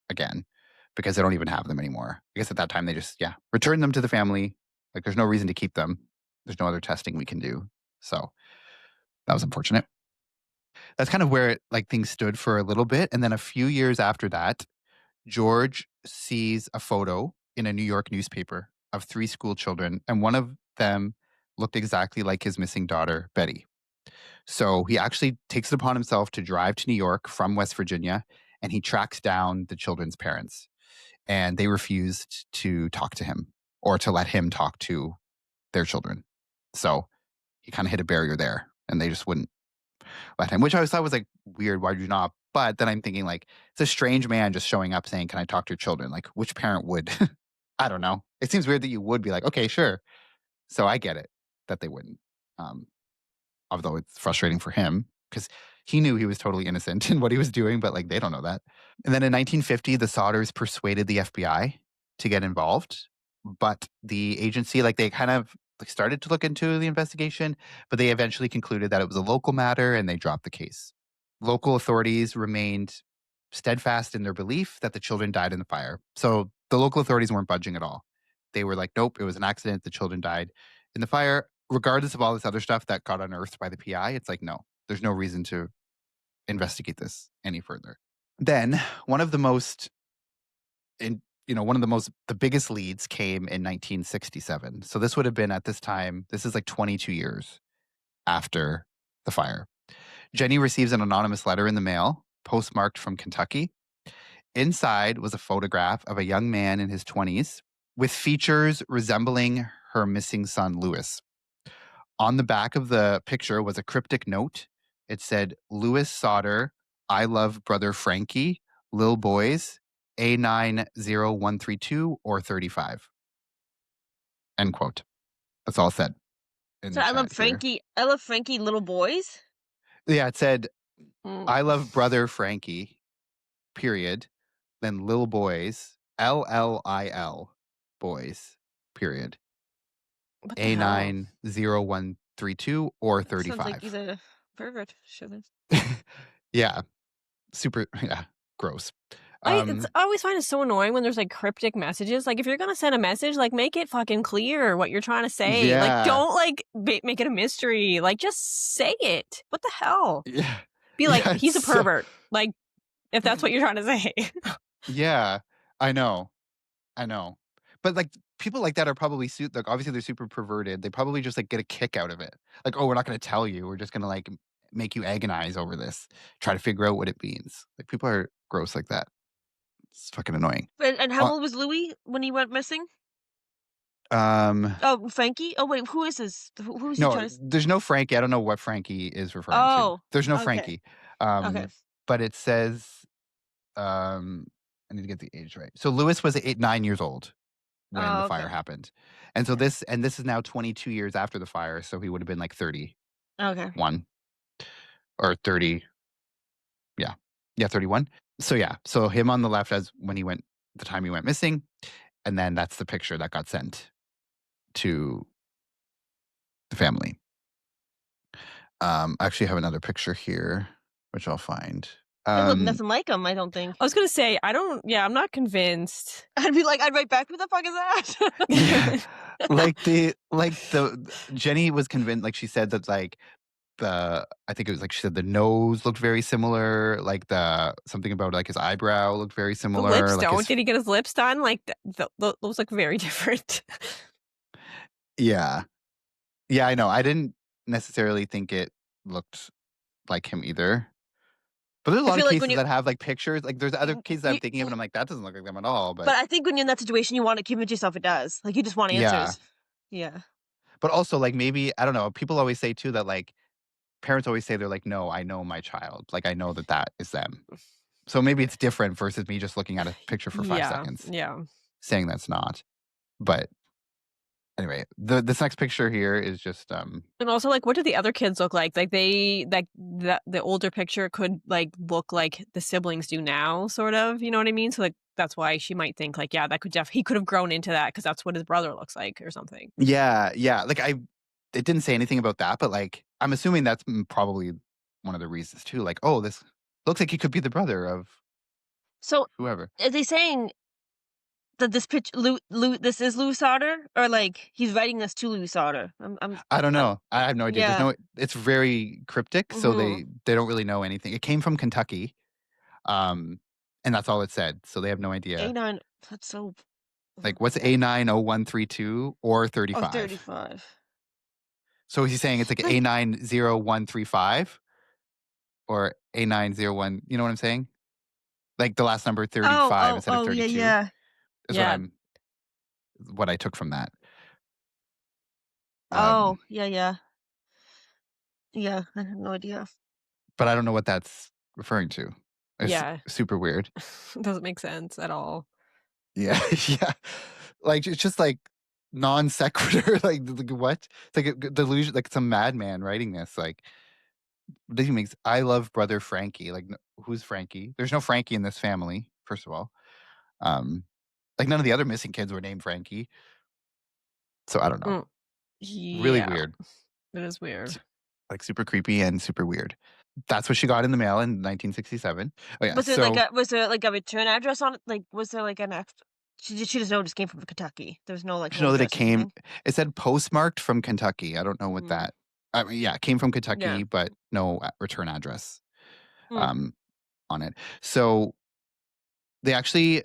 again because they don't even have them anymore. I guess at that time they just returned them to the family. Like there's no reason to keep them. There's no other testing we can do. So that was unfortunate. That's kind of where like things stood for a little bit, and then a few years after that, George sees a photo in a New York newspaper of 3 school children, and one of them looked exactly like his missing daughter, Betty. So he actually takes it upon himself to drive to New York from West Virginia, and he tracks down the children's parents. And they refused to talk to him or to let him talk to their children. So he kind of hit a barrier there, and they just wouldn't let him, which I always thought was like weird. Why do you not? But then I'm thinking like it's a strange man just showing up saying, "Can I talk to your children?" Like which parent would? I don't know. It seems weird that you would be like, "Okay, sure." So I get it that they wouldn't. Um, although it's frustrating for him because he knew he was totally innocent in what he was doing, but like they don't know that. And then in 1950, the Sodders persuaded the FBI to get involved, but the agency, like they kind of like started to look into the investigation, but they eventually concluded that it was a local matter and they dropped the case. Local authorities remained steadfast in their belief that the children died in the fire. So the local authorities weren't budging at all. They were like, nope, it was an accident. The children died in the fire. Regardless of all this other stuff that got unearthed by the PI, it's like, no, there's no reason to investigate this any further. Then one of the most, one of the biggest leads came in 1967. So this would have been at this time, this is like 22 years after the fire. Jenny receives an anonymous letter in the mail, postmarked from Kentucky. Inside was a photograph of a young man in his 20s with features resembling her missing son, Lewis. On the back of the picture was a cryptic note. It said, Lewis Sodder, I love brother Frankie, Lil Boys, A90132 or 35. End quote. That's all it said in So the I love chat here. Frankie. I love Frankie little boys. Yeah, it said, Mm. I love brother Frankie, period. Then Lil Boys, LLIL, boys, period. What the hell? A90132 or Sounds like he's 35. a pervert. Shouldn't. Yeah, super, gross. I always find it so annoying when there's like cryptic messages. Like if you're gonna send a message, like make it fucking clear what you're trying to say. Like Yeah. don't like make it a mystery. Like just say it. What the hell? Yeah. Be like Yeah, he's a it's so pervert. Like if that's what you're trying to say. yeah, I know. I know. But, like, people like that are probably like, obviously, they're super perverted. They probably just, like, get a kick out of it. Like, "Oh, we're not gonna tell you. We're just gonna, like, make you agonize over this, try to figure out what it means." Like, people are gross like that. It's fucking annoying. And how old was Louis when he went missing? Um, Oh, Frankie. Oh wait, who is this? Who is he no, trying to? there's no Frankie. I don't know what Frankie is referring to. Oh, There's no okay, Frankie. okay. But it says, um I need to get the age right. So Lewis was 9 years old when the Oh, fire okay, happened. And so okay, this is now 22 years after the fire, so he would have been like 31 okay. or 30. Yeah. Yeah, 31. So yeah, so him on the left as when the time he went missing, and then that's the picture that got sent to the family. I actually have another picture here which I'll find. They look nothing like him. I don't think. I was gonna say I'm not convinced. I'd be like, I'd write back. Who the fuck is that? Yeah. The Jenny was convinced, like she said that like I think it was like she said the nose looked very similar, like something about like his eyebrow looked very The similar, lips like don't. Did he get his lips done? Like those look very different. yeah. Yeah, I know. I didn't necessarily think it looked like him either. But there's a I lot of feel like when cases you that have, like, pictures. Like, there's other y cases that I'm you thinking of, and I'm like, "That doesn't look like them at all," but but I think when you're in that situation, you wanna convince yourself it does. Like, you just want yeah. answers. Yeah. But also, like, maybe I don't know, people always say too that, like parents always say they're like, "No, I know my child. Like, I know that that is them." So maybe it's different versus me just looking at a picture for 5 Yeah, seconds, yeah. saying that's not. But anyway, this next picture here is just, And also, like, what do the other kids look like? Like, the older picture could, like, look like the siblings do now, sort of, you know what I mean? So, like, that's why she might think, like, yeah, that could he could have grown into that because that's what his brother looks like or something. yeah, yeah, like, it didn't say anything about that, but, like, I'm assuming that's, probably one of the reasons too, like, "Oh, this looks like he could be the brother of So, whoever." are they saying that this pitch Lou this is Lou Sodder? Or, like, he's writing this to Lou Sodder? I don't I'm know. I have no idea. There's yeah. no it's very cryptic, so Mhm. they don't really know anything. It came from Kentucky, um, and that's all it said, so they have no idea. A9, that's so Like, what's that A90132 or or 35? 35. So he's saying it's like Like, A90135 or A901, you know what I'm saying? Like the last number oh, 35 oh, instead of oh, yeah, 32 yeah. is Yeah, what I took from that. Oh, Um, yeah, yeah. Yeah, I have no idea. but I don't know what that's referring to. It's yeah. super weird. Doesn't make sense at all. Yeah, yeah. Like, it's just, like, non sequitur, like, what? It's like a delusion, like some madman writing this, like, what does he make I love brother Frankie, like, who's Frankie? There's no Frankie in this family, first of all. Um, like, none of the other missing kids were named Frankie, so I don't know. Mm, Really yeah, weird. it is weird. S Like, super creepy and super weird. That's what she got in the mail in 1967. Oh, yeah, so Was there, like, a return address on it? Like, was there, like, an ex she just know it just came from Kentucky. There was no, like, you home know that address or anything? it said postmarked from Kentucky. I don't know what Mm, that I mean, yeah, it came from yeah. Kentucky, but no, return address, Mm. um, on it. So, they actually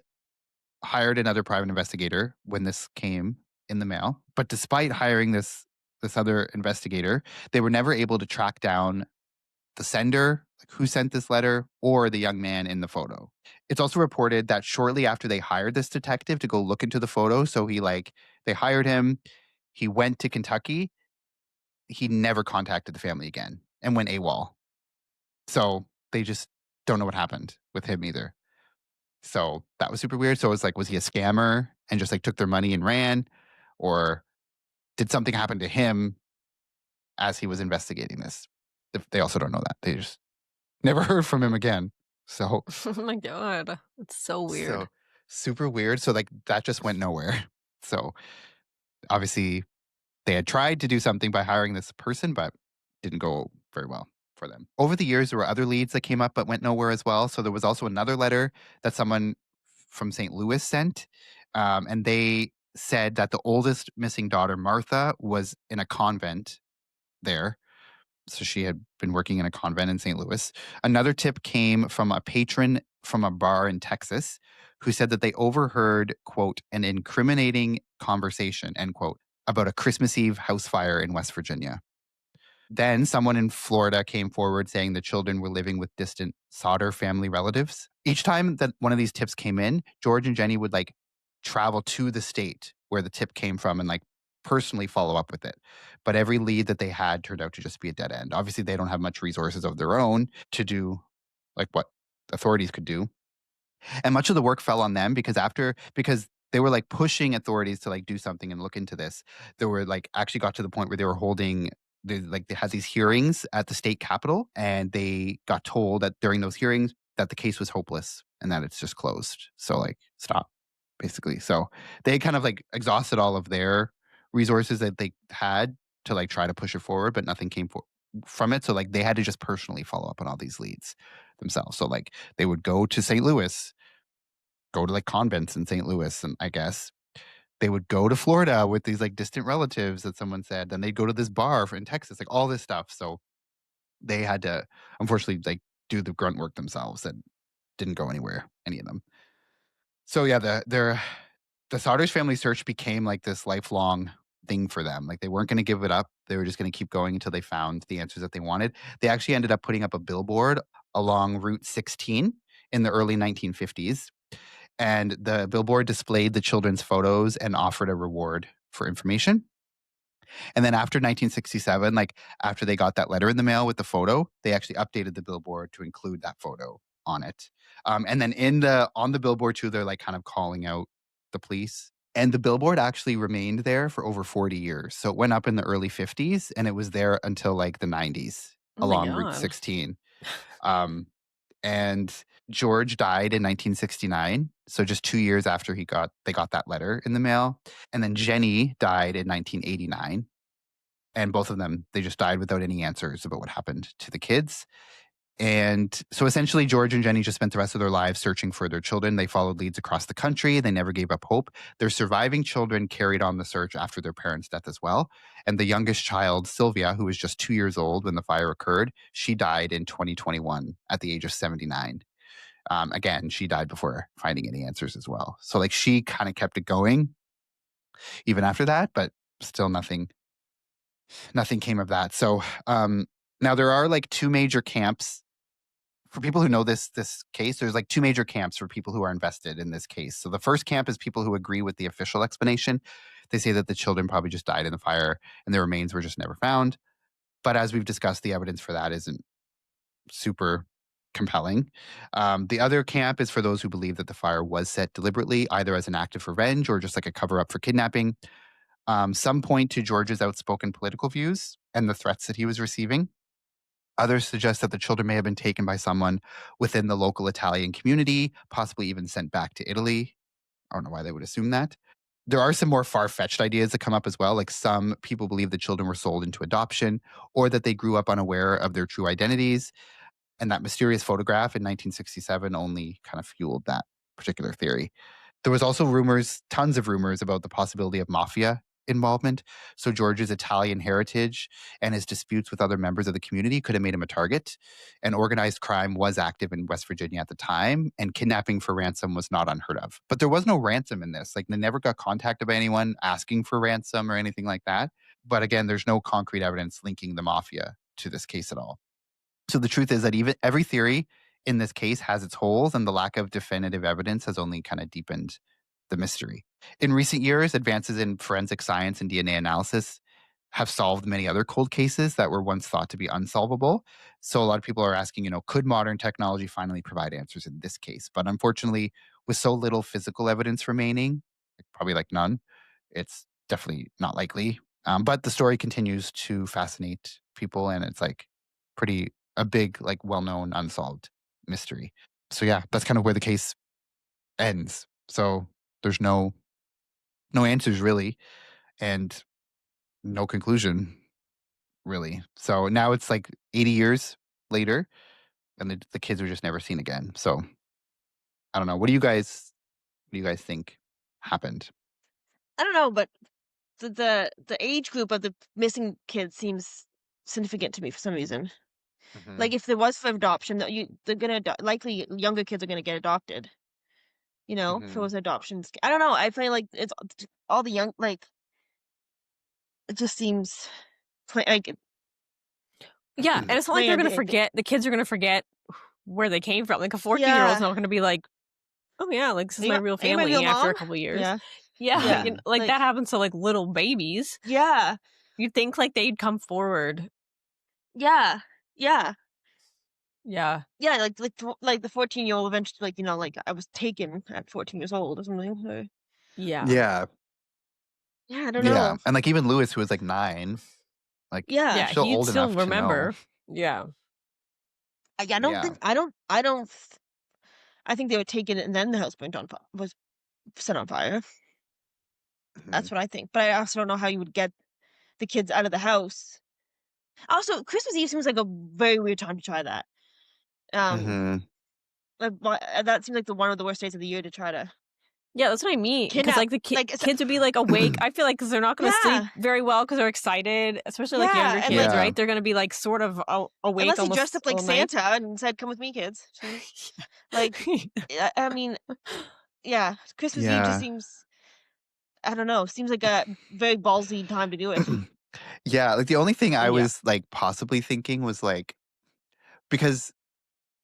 hired another private investigator when this came in the mail, but despite hiring this other investigator, they were never able to track down the sender, like who sent this letter, or the young man in the photo. It's also reported that shortly after they hired this detective to go look into the photo, so they hired him, he went to Kentucky, he never contacted the family again and went AWOL. So they just don't know what happened with him either. So that was super weird. So it was like, was he a scammer and just like took their money and ran? Or did something happen to him as he was investigating this? They also don't know that. They just never heard from him again. So Oh my god, it's so so weird. super weird. So like that just went nowhere. So obviously they had tried to do something by hiring this person, but didn't go very well for them. Over the years, there were other leads that came up but went nowhere as well. So there was also another letter that someone from St. Louis sent, and they said that the oldest missing daughter, Martha, was in a convent there. So she had been working in a convent in St. Louis. Another tip came from a patron from a bar in Texas who said that they overheard, quote, an incriminating conversation, end quote, about a Christmas Eve house fire in West Virginia. Then someone in Florida came forward saying the children were living with distant Sodder family relatives. Each time that one of these tips came in, George and Jenny would like travel to the state where the tip came from and like personally follow up with it. But every lead that they had turned out to just be a dead end. Obviously, they don't have much resources of their own to do like what authorities could do. And much of the work fell on them because they were like pushing authorities to like do something and look into this. They were like actually got to the point where they were holding they had these hearings at the state capitol, and they got told that during those hearings that the case was hopeless and that it's just closed. So like stop basically. So they kind of like exhausted all of their resources that they had to like try to push it forward, but nothing came from it. So like they had to just personally follow up on all these leads themselves. So like they would go to St. Louis, go to like convents in St. Louis, and I guess they would go to Florida with these like distant relatives that someone said. Then they'd go to this bar in Texas, like all this stuff. So they had to unfortunately like do the grunt work themselves and didn't go anywhere, any of them. So yeah, the Sodders family search became like this lifelong thing for them. Like, they weren't going to give it up. They were just going to keep going until they found the answers that they wanted. They actually ended up putting up a billboard along Route 16 in the early 1950s. And the billboard displayed the children's photos and offered a reward for information. And then after 1967, like after they got that letter in the mail with the photo, they actually updated the billboard to include that photo on it. And then on the billboard too, they're like kind of calling out the police. And the billboard actually remained there for over 40 years. So it went up in the early 50s and it was there until like the 90s Oh my along Route God. 16. Um, and George died in 1969, so just 2 years after they got that letter in the mail. And then Jenny died in 1989, and both of them, they just died without any answers about what happened to the kids. And so essentially, George and Jenny just spent the rest of their lives searching for their children. They followed leads across the country. They never gave up hope. Their surviving children carried on the search after their parents' death as well. And the youngest child, Sylvia, who was just 2 years old when the fire occurred, she died in 2021 at the age of 79. Again, she died before finding any answers as well. So like she kind of kept it going even after that, but still nothing came of that. So now there are like two major camps for people who know this case. There's like two major camps for people who are invested in this case. So the first camp is people who agree with the official explanation. They say that the children probably just died in the fire and their remains were just never found. But as we've discussed, the evidence for that isn't super compelling. The other camp is for those who believe that the fire was set deliberately, either as an act of revenge or just like a cover up for kidnapping. Some point to George's outspoken political views and the threats that he was receiving. Others suggest that the children may have been taken by someone within the local Italian community, possibly even sent back to Italy. I don't know why they would assume that. There are some more far-fetched ideas that come up as well. Like some people believe the children were sold into adoption or that they grew up unaware of their true identities. And that mysterious photograph in 1967 only kind of fueled that particular theory. There was also tons of rumors about the possibility of mafia involvement. So George's Italian heritage and his disputes with other members of the community could have made him a target. And organized crime was active in West Virginia at the time, and kidnapping for ransom was not unheard of. But there was no ransom in this. Like they never got contacted by anyone asking for ransom or anything like that. But again, there's no concrete evidence linking the mafia to this case at all. So the truth is that every theory in this case has its holes, and the lack of definitive evidence has only kind of deepened the mystery. In recent years, advances in forensic science and DNA analysis have solved many other cold cases that were once thought to be unsolvable. So a lot of people are asking, could modern technology finally provide answers in this case? But unfortunately, with so little physical evidence remaining, probably like none, it's definitely not likely. But the story continues to fascinate people, and it's like a big, like well-known unsolved mystery. So yeah, that's kind of where the case ends. So there's no answers really, and no conclusion really. So now it's like 80 years later, and the kids were just never seen again. So I don't know. What do you guys think happened? I don't know, but the age group of the missing kids seems significant to me for some reason. Mm-hmm. Like if there was for adoption, they're gonna likely younger kids are gonna get adopted. If it was adoptions. I don't know. I feel like it's all the young, like it just seems like Yeah, and it's not like they're planned. gonna forget. The kids are gonna forget where they came from. Like a 14-year-old's Yeah. not gonna be like, "Oh yeah, like this is Are you my my- real are you my family." real After a mom? couple of years, Yeah. yeah, Yeah. like that happens to like little babies. Yeah. You'd think like they'd come forward. Yeah. Yeah. Yeah, Yeah. Like the 14-year-old eventually, like I was taken at 14 years old or something. Or, yeah, Yeah. yeah. I don't Yeah. know. And like even Lewis, who was like 9, like Yeah. yeah. still He'd old still enough to know. remember. Yeah, I don't Yeah. think I think they were taken and then the house was set on fire. That's what I think. But I also don't know how you would get the kids out of the house. Also, Christmas Eve seems like a very weird time to try that. Mm-hmm. That seems like one of the worst days of the year to try to yeah. That's what I mean. Because kidnap. like the kids would be like awake. I feel like because they're not gonna sleep Yeah. very well because they're excited, especially like Yeah, younger and, kids, like- right? They're gonna be like sort of awake Unless he almost dressed up like all night. Santa and said, "Come with me, kids." Like, I mean, yeah, Christmas Eve Yeah. just seems. I don't know. Seems like a very ballsy time to do it. Yeah, like, the only thing I Yeah. was, like, possibly thinking was, like because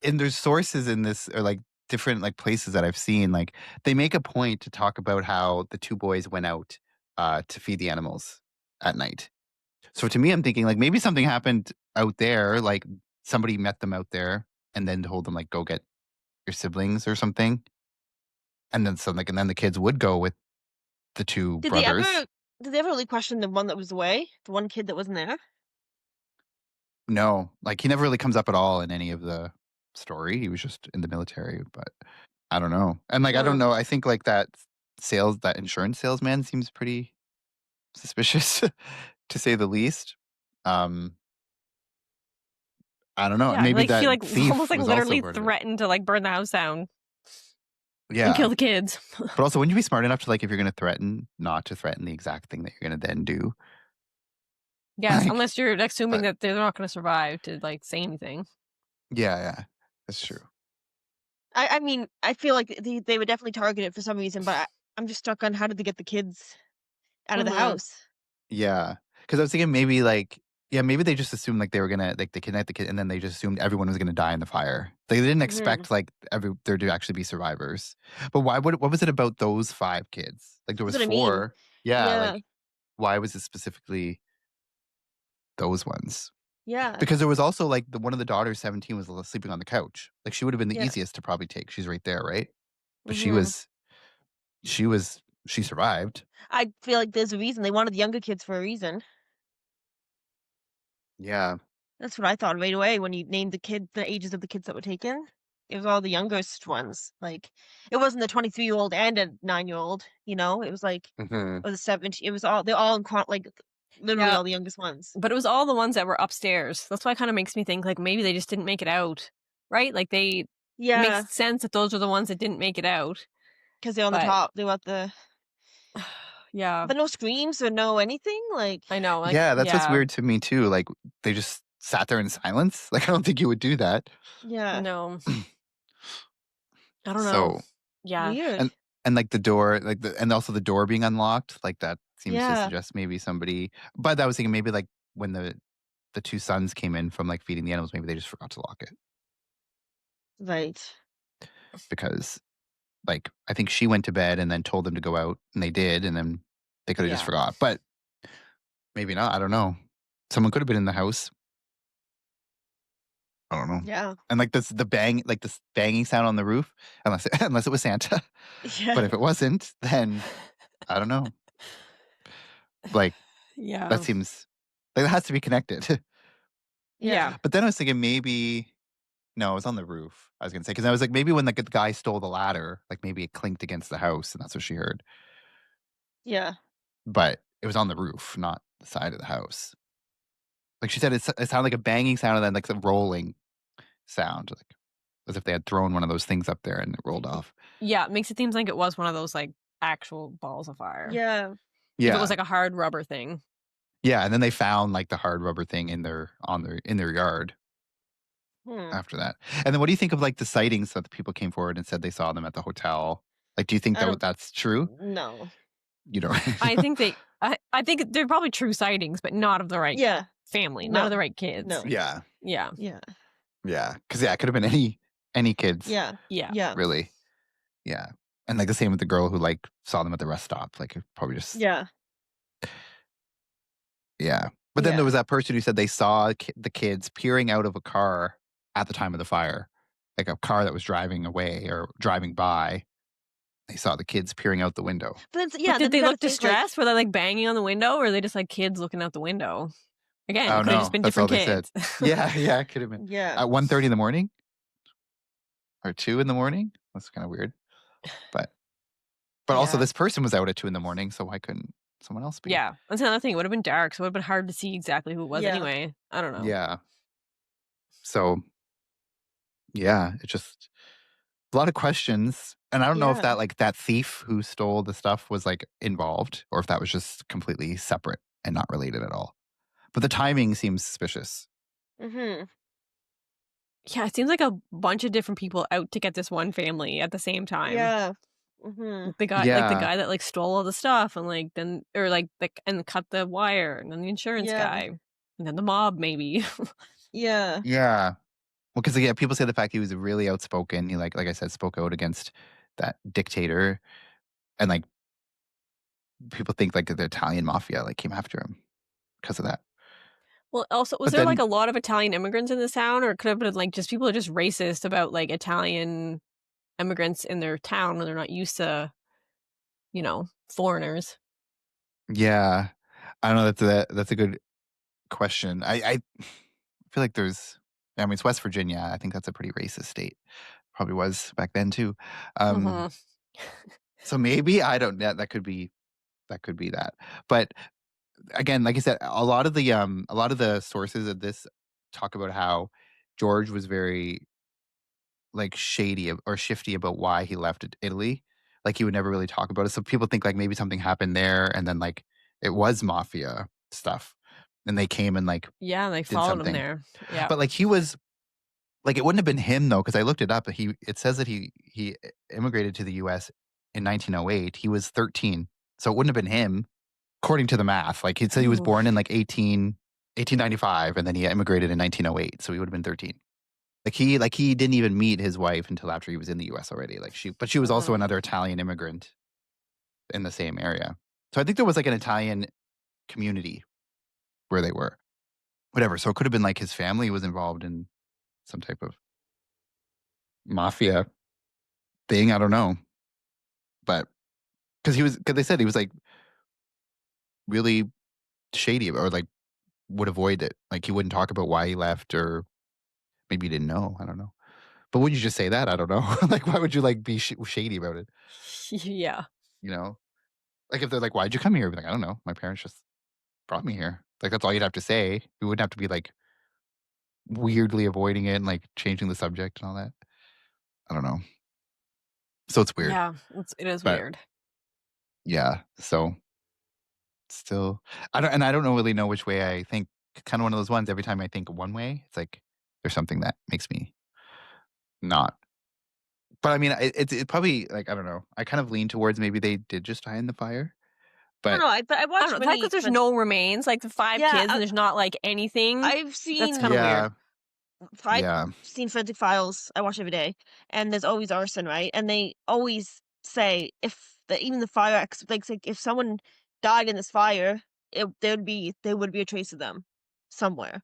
and there's sources in this or, like, different, like, places that I've seen, like, they make a point to talk about how the 2 boys went out, to feed the animals at night. So to me, I'm thinking, like, maybe something happened out there, like, somebody met them out there and then told them, like, "Go get your siblings," or something, and then so, like and then the kids would go with the 2 Did they ever brothers. did they ever really question the one that was away? The one kid that wasn't there? No, like, he never really comes up at all in any of the story. He was just in the military, but I don't know. And, like, I don't Hmm. know, I think, like, that insurance salesman seems pretty suspicious, to say the least. Um, I don't know, Yeah, maybe like, he, that like, thief almost, like, was also literally part of it. threatened to, like, burn the house down and Yeah, kill the kids. but also, wouldn't you be smart enough to, like, if you're gonna threaten, not to threaten the exact thing that you're gonna then do? Yes, Like unless you're assuming but that they're not gonna survive to, like, say anything. yeah, that's true. I mean, I feel like they would definitely target it for some reason, but I'm just stuck on how did they get the kids out of the Mhm. house? Yeah, because I was thinking maybe, like yeah, maybe they just assumed, like, they were gonna like, they kidnapped the kid, and then they just assumed everyone was gonna die in the fire. They didn't Mhm. expect, like, there to actually be survivors. But why would what was it about those 5 kids? Like, there That's was what I mean. 4. Yeah, Yeah. like, why was it specifically those ones? Yeah. Because there was also, like, one of the daughters, 17, was sleeping on the couch. Like, she would have been the Yeah. easiest to probably take. She's right there, right? But Mhm. she survived. I feel like there's a reason. They wanted the younger kids for a reason. Yeah. That's what I thought right away when you named the ages of the kids that were taken. It was all the youngest ones. Like, it wasn't the 23-year-old and a 9-year-old, you know? It was like Mhm. or the 17 it was all they're all in like, literally Yeah, all the youngest ones. but it was all the ones that were upstairs. That's why it kinda makes me think, like, maybe they just didn't make it out, right? Like, they it Yeah, makes sense that those are the ones that didn't make it out, because 'cause they're on the but top. They were at the yeah, but no screams or no anything, like I know, like Yeah, that's what's yeah, weird to me too, like, they just sat there in silence? Like, I don't think you would do that. yeah. no, I don't know. So Yeah. Weird. and like, the door like, and also the door being unlocked, like, that seems to Yeah. suggest maybe somebody but I was thinking maybe, like, when the 2 sons came in from, like, feeding the animals, maybe they just forgot to lock it Right. because, like, I think she went to bed and then told them to go out, and they did, and then they coulda just Yeah. forgot, but maybe not, I don't know. Someone could have been in the house. I don't know. Yeah. And, like, this banging sound on the roof, unless unless it was Santa. But Yeah. if it wasn't, then I don't know. Like, that Yeah. seems like, that has to be connected. Yeah. Yeah. But then I was thinking maybe no, it was on the roof, I was gonna say, because I was like, maybe when, like, the guy stole the ladder, like, maybe it clinked against the house, and that's what she heard. Yeah. But it was on the roof, not the side of the house. Like, she said it sounded like a banging sound and then, like, some rolling sound, like, as if they had thrown one of those things up there and it rolled off. Yeah, it makes it seems like it was one of those, like, actual balls of fire. Yeah. If it was, Yeah. like, a hard rubber thing. Yeah, and then they found, like, the hard rubber thing in their yard Hmm. after that. And then what do you think of, like, the sightings that the people came forward and said they saw them at the hotel? Like, do you think I that don't that's true? no. You don't I think they I think they're probably true sightings, but not of the right Yeah. family, not of the No. right kids. No. Yeah. Yeah. Yeah. Yeah. Because yeah, it could have been any kids, Yeah. Yeah. Yeah. really. Yeah. And, like, the same with the girl who, like, saw them at the rest stop, like, it probably just Yeah. yeah. But then there Yeah. was that person who said they saw the kids peering out of a car at the time of the fire, like, a car that was driving away or driving by. They saw the kids peering out the window. But it's But yeah, did then you they gotta look think, like distressed? Were they, like, banging on the window, or are they just, like, kids looking out the window? Again, Oh, it could have just no. been That's all different they said. kids. Yeah, yeah, it could have been. yeah. At 1:30 in the morning or 2 in the morning? That's kinda weird. But also Yeah. this person was out at 2 in the morning, so why couldn't someone else be? Yeah. That's another thing. It would have been dark, so it would have been hard to see exactly who it was Yeah. anyway. I don't know. Yeah. So, yeah, it just a lot of questions, and I don't know if Yeah. that thief who stole the stuff was, like, involved or if that was just completely separate and not related at all. But the timing seems suspicious. Mhm. Yeah, it seems like a bunch of different people out to get this one family at the same time. Yeah. Mhm. The guy Yeah. that, like, stole all the stuff and, like, then or, like, and cut the wire, and then the insurance Yeah. guy, and then the mob maybe. Yeah. Yeah. Well, because yeah, people say the fact he was really outspoken. He like I said, spoke out against that dictator, and like people think like the Italian mafia like came after him because of that. Well, also, was But there, like, then a lot of Italian immigrants in this town, or could have been, like, just people are just racist about, like, Italian immigrants in their town when they're not used to, foreigners? yeah, I don't know. That's a good question. I feel like there's. I mean, it's West Virginia. I think that's a pretty racist state. Probably was back then too. Um, Mhm. so maybe I don't. That could be that. But again, like I said, a lot of the sources of this talk about how George was very like shady or shifty about why he left Italy. Like he would never really talk about it. So people think like maybe something happened there, and then like it was mafia stuff, and they came and like Yeah, they did followed him something. there. Yeah. But like he was like it wouldn't have been him though, because I looked it up. It says that he immigrated to the U.S. in 1908. He was 13, so it wouldn't have been him according to the math. Like he said, he was born in Oof. like 1895, and then he immigrated in 1908, so he would have been 13. Like he didn't even meet his wife until after he was in the US already. But she was also Mhm. another Italian immigrant in the same area. So I think there was like an Italian community where they were. Whatever. So it could have been like his family was involved in some type of mafia thing. I don't know. But because they said he was like really shady or like would avoid it. Like he wouldn't talk about why he left, or maybe he didn't know. I don't know. But would you just say that? I don't know. Like, why would you like be shady about it? Yeah. You know? Like if they're like, "Why'd you come here?" I'd be like, "I don't know. My parents just brought me here." Like that's all you'd have to say. You wouldn't have to be like weirdly avoiding it and like changing the subject and all that. I don't know. So it's weird. Yeah, it is But weird. yeah, so still I don't really know which way I think. Kind of one of those ones every time I think one way, it's like there's something that makes me not. But I mean, it probably like I don't know. I kind of lean towards maybe they did just die in the fire, I don't but know, but I I don't watched know, the fact that many there's no remains, like, the 5 yeah, kids and there's not, like, anything, I've that's seen kinda weird. yeah, I've yeah. seen Forensic Files, I watch every day, and there's always arson, right? And they always say if even the fire like if someone died in this fire, there would be a trace of them somewhere.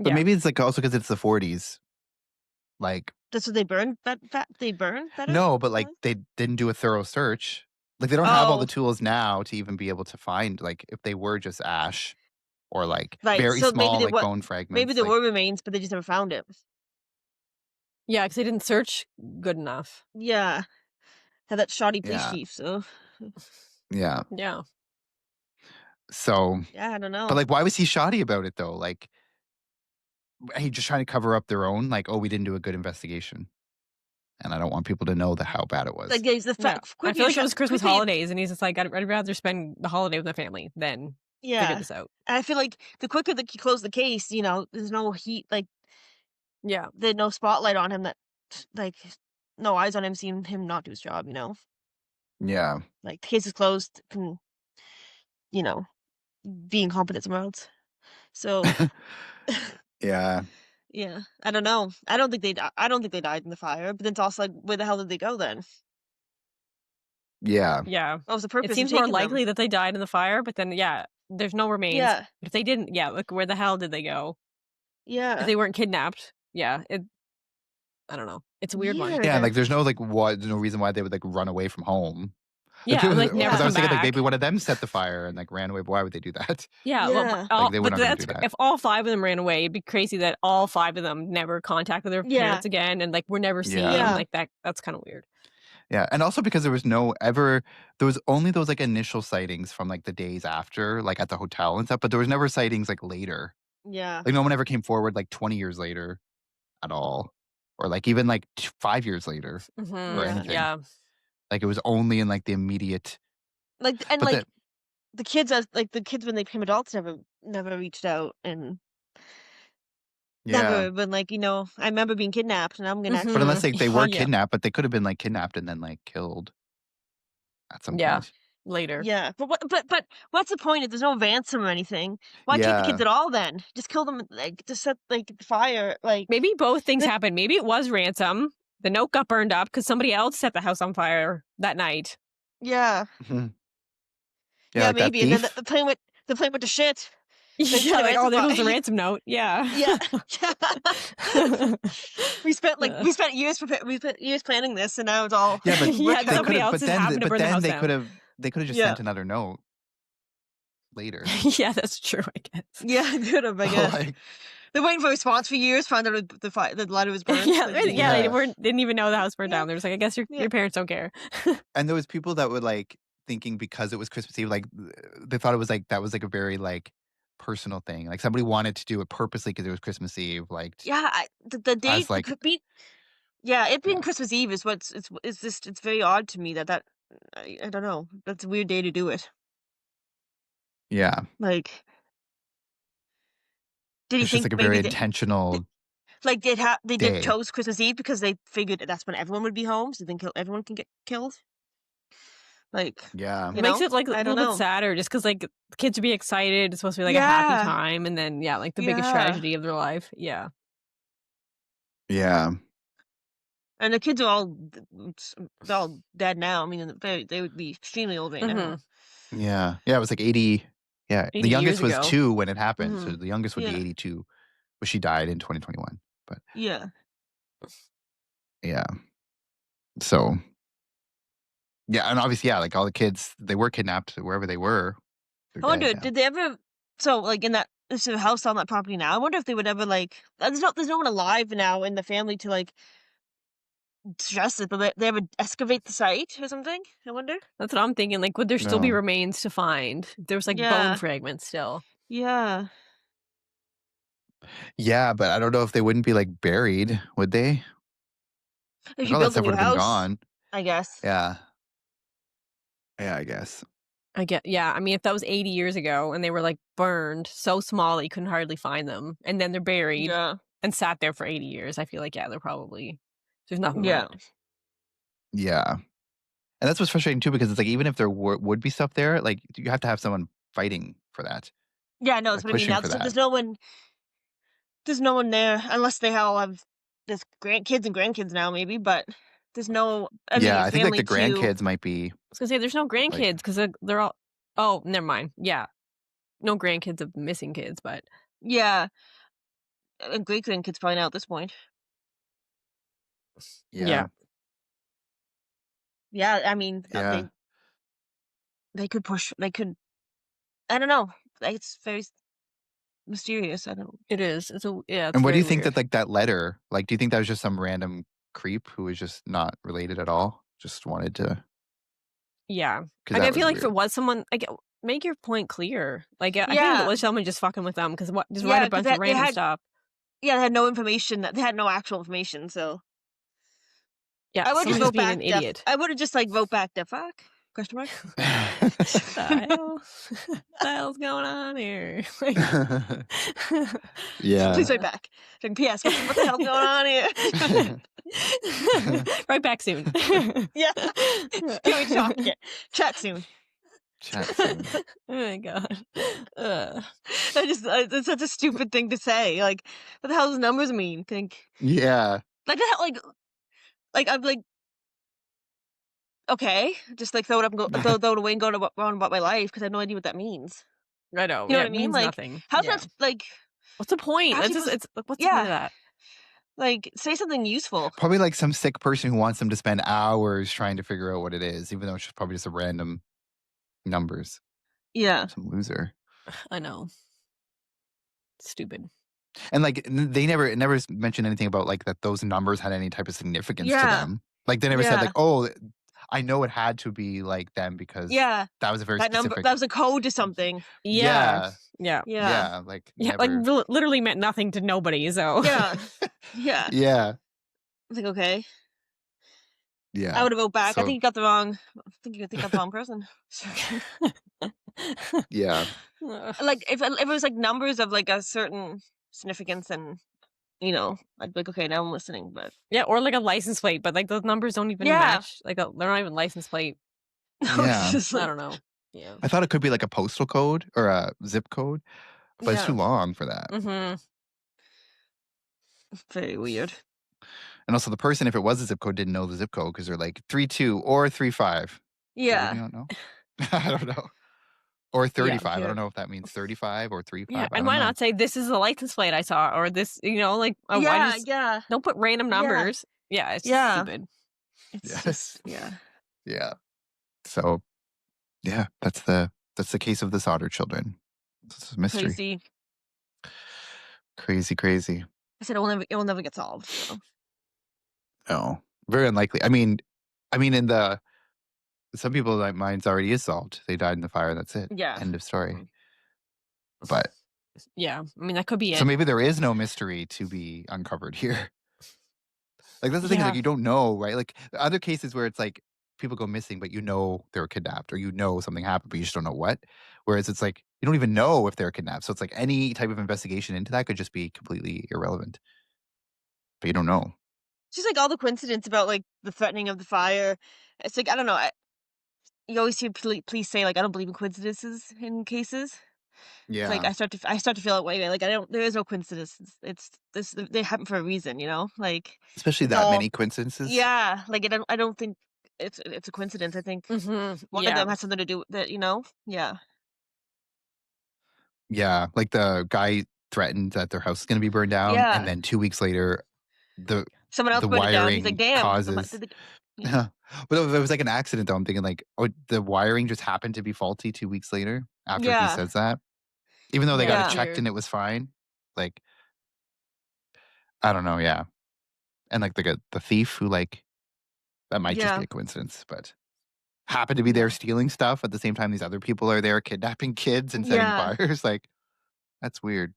But Yeah. maybe it's like also because it's the 40s. Like That's what they burn. They burn better. no, but, like, Probably? they didn't do a thorough search. Like, they don't have all the Oh, tools now to even be able to find, like, if they were just ash or, like, right. very So small, like, bone maybe fragments, there like were remains, but they just never found it. Yeah, because they didn't search good enough. Yeah, had that shoddy police yeah, chief. So yeah. Yeah. So yeah, I don't but, know. like, why was he shoddy about it, though? Like, he just trying to cover up their own, like, "Oh, we didn't do a good investigation, and I don't want people to know how bad it was." Like there's the Yeah. I quicker feel you like it shut, was Christmas quicker you holidays, and he's just like, I'd rather spend the holiday with my family than figure yeah. this out." And I feel like the quicker that you close the case, there's no heat, like Yeah. there's no spotlight on him that like no eyes on him seeing him not do his job. Yeah. Like the case is closed, can you know be incompetent somewhere else. So Yeah. yeah, I don't know. I don't think they died in the fire. But then it's also like, where the hell did they go then? Yeah. Yeah. What was the It purpose of seems more taking them? likely that they died in the fire, but then, yeah, there's no remains. Yeah, But if they didn't, yeah, like, where the hell did they go? If yeah, they weren't kidnapped, yeah, I don't know. It's a weird one. Yeah, and, weird. like, there's no reason why they would, like, run away from home. Like, Yeah, people and, like, never because I Yeah, come was thinking, like, maybe back. one of them set the fire and, like, ran away, but why would they do that? Yeah, well, yeah, Like, they were but not gonna that's do that. if all 5 of them ran away, it'd be crazy that all 5 of them never contacted their yeah, parents again and, like, were never Yeah. seen, yeah, like, that's kinda weird. Yeah, and also because there was only those, like, initial sightings from, like, the days after, like, at the hotel and stuff, but there was never sightings, like, later. yeah, Like, no one ever came forward, like, 20 years later at all, or, like, even, like, 5 years later or Mhm. yeah. anything. Yeah. Like, it was only in, like, the immediate Like and but the like the kids when they became adults never reached out and yeah. never been like, I remember being kidnapped and I'm gonna But actually Mhm. unless, like, they were Yeah. kidnapped, but they could have been, like, kidnapped and then, like, killed. at some Yeah. point. Later. Yeah, but what's the point if there's no ransom or anything? Why take the kids Yeah. at all then? Just kill them, like, just set, like, the fire, like... Maybe both things Then happened. Maybe it was ransom. The note got burned up because somebody else set the house on fire that night. yeah. Mhm. Yeah, Yeah, like that maybe, and then thief. the plane went to shit. They Yeah, sent a like, oh, ransom there fi goes the ransom note. Yeah. Yeah. Uh, We spent years planning this, and now it's all Yeah, but yeah, worked and they out. could somebody have. else But just happened to burn the then house they down. could have just Yeah. sent another note later. Yeah, that's true, I guess. Yeah, could have, I guess. Like, They're waiting for a response for years, found out the letter was burnt, Yeah, like, years yeah, they later. yeah. didn't even know the house burned Yeah, down. They was like, I guess yeah. your parents don't care. And there was people that would like thinking because it was Christmas Eve, like they thought it was like that was like a very like personal thing. Like somebody wanted to do it purposely because it was Christmas Eve, like Yeah, the date, as like yeah, it being yeah, Christmas Eve is it's just, it's very odd to me that I don't know, that's a weird day to do it. yeah. Like, did you It's just think like a very maybe they intentional like, they did day. chose Christmas Eve because they figured that that's when everyone would be home, so then everyone can get killed? Like, Yeah. It makes it like a I don't little bit know. sadder just because like the kids would be excited. It's supposed to be like a happy Yeah, time. And then, yeah, like the biggest yeah. tragedy of their life. Yeah. Yeah. And the kids are they're all dead now. I mean, they would be extremely old right now. Yeah. Yeah. It was like 80. Yeah. 80 The youngest years was ago. 2 when it happened. So Mhm. the youngest would be Yeah, 82. But she died in 2021. But yeah. yeah. So yeah. And obviously, yeah, like all the kids, they were kidnapped wherever they were. They're I dead wonder, now. did they ever? So, like, in that this is a house on that property now. I wonder if they would ever, like, there's no one alive now in the family to, like, stress it, but they ever excavate the site or something. I wonder. That's what I'm thinking. Like, would there still be No. remains to find? If there was like bone Yeah, fragments still. yeah. Yeah. But I don't know if they wouldn't be like buried, would they? If Like you all that built a stuff new would have been house, gone. I guess. Yeah. Yeah, I guess. Yeah. I mean, if that was 80 years ago and they were like burned so small that you couldn't hardly find them, and then they're buried Yeah, and sat there for 80 years, I feel like, yeah, there's nothing yeah, left. Yeah. And that's what's frustrating too, because it's like even if there would be stuff there, like you have to have someone fighting for that, yeah. No, like that's what I mean. pushing Now for that. there's no one there unless they all have there's grandkids and grandkids now, maybe, but there's no Yeah, immediate I think like family the to. grandkids might be I was gonna say there's no like, grandkids because they're all. Oh, never mind. Yeah, no grandkids of missing kids, but Yeah, and great grandkids probably now at this point. yeah, yeah, Yeah, I mean, yeah. they could push. They could. I don't know. It's very mysterious. I don't. it is. It's And what do very you think weird. that like that letter? Like, do you think that was just some random creep who was just not related at all? Just wanted to, Yeah, because like I that feel was like if weird. it was someone, like make your point clear. Like I feel like it Yeah, was someone just fucking with them because what just write yeah, a because bunch of they random had stuff. they had no information. They had no actual information. So Yeah, I would just someone just vote being back. an idiot. I would have just like vote back. The fuck? Question mark. The hell? What the hell's going on here? Like, Yeah. Please write back. Like, P.S. What the hell's going on here? right back soon. Yeah. Can we chat soon? Chat soon. Oh my god. Ugh. It's such a stupid thing to say. Like, what the hell does numbers mean? Yeah. Like the hell, I'm like, okay, just like throw it up and throw it away and on about my life because I have no idea what that means. I know. You know Yeah, what I it mean? means Like, nothing. how's Yeah. that like? What's the point? How's That's he just supposed? it's what's the point of Yeah, that? like say something useful. Probably like some sick person who wants them to spend hours trying to figure out what it is, even though it's just probably just a random numbers. Yeah, Some loser. I know. Stupid. And like they never mentioned anything about like that those numbers had any type of significance to yeah, them. Like they never said yeah, like, oh, I know it had to be like them because yeah. that was a very That number, specific. that was a code to something. Yeah. Yeah, Yeah. Yeah, yeah, like Yeah, like never. literally meant nothing to nobody, so yeah, yeah. Yeah, I think okay. I yeah. would have voted back. I So think you got the wrong. I think you got the wrong person. yeah, Ugh. Like if it was like numbers of like a certain significance, and I'd be like, okay, now I'm listening. But Yeah, or like a license plate, but like those numbers don't even yeah, match. Like they're not even license plate No, it's Yeah. just I like, don't know. Yeah. I thought it could be like a postal code or a zip code, but it's too yeah, long for that. Mhm. very weird. And also the person, if it was a zip code, didn't know the zip code because they're like 32 or 35. They really Yeah, don't know. I don't know. Or Yeah. 35. I don't weird. know if that means 35 or Yeah, 35. I and don't why know. not say, "This is the license plate I saw," or this, like, why Yeah, just yeah, don't put random yeah, numbers. Yeah, it's just yeah. stupid. It's Yes. just yeah, Yeah. So yeah, that's the case of the Sodder children. It's a mystery. crazy. Crazy, crazy. I said it will never get solved. So No. Very unlikely. I mean in the some people like mine's already is solved. They died in the fire, that's it. yeah. End of story. Mhm. But Yeah, I mean, that could be so it. maybe there is no mystery to be uncovered here. Like that's the thing is like Yeah. you don't know, right? Like other cases where it's like people go missing, but you know they were kidnapped or you know something happened, but you just don't know what. Whereas it's like you don't even know if they're kidnapped. So it's like any type of investigation into that could just be completely irrelevant. But you don't know. Just like all the coincidence about like the threatening of the fire. It's like I don't know. You always hear police say like I don't believe in coincidences in cases. It's like Yeah. I start to feel that way. Like I don't. There is no coincidence. It's this. They happen for a reason. Like Especially it's that all. many coincidences. Yeah. Like I don't think it's a coincidence. I think Mhm. one of them Yeah. has something to do with that. Yeah. Yeah. Like the guy threatened that their house is gonna be burned down, and Yeah. then 2 weeks later the Someone else the burned it down. He's like, wiring damn. causes Yeah. but it was like an accident though. I'm thinking like, oh, the wiring just happened to be faulty 2 weeks later after he Yeah. says that. Even though they Yeah, got it that's Yeah. checked weird. and it was fine. Like, I don't know, yeah. And like the thief who like that might just be Yeah. a coincidence, but happened to be there Yeah. stealing stuff at the same time these other people are there kidnapping kids and setting Yeah. fires. Like, that's weird.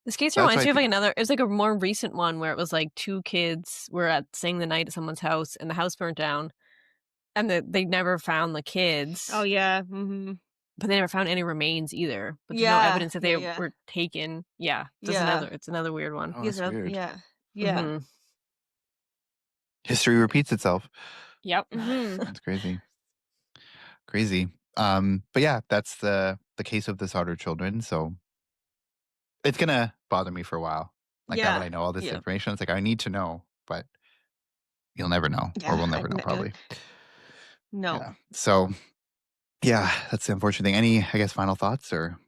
This case That's why reminds I me of, think like, another it was, like, a more recent one where it was, like, 2 kids were at staying the night at someone's house, and the house burnt down, and they never found the Oh kids, yeah. Hmm. but they never found any remains either, but there's no Yeah. evidence that Yeah. they Yeah. were taken. Yeah, Yeah. it's another weird one. oh, Yes. that's weird. Yeah. Yeah. Mhm. History repeats itself. Yep. Hmm. That's crazy. Crazy. But yeah, that's the case of the Sodder children. So it's gonna bother me for a while. Like now that Yeah. I know all this Yeah. information, it's like I need to know, but you'll never know, or Yeah. we'll never know probably. No. Yeah. So yeah, that's the unfortunate thing. Any, I guess, final thoughts or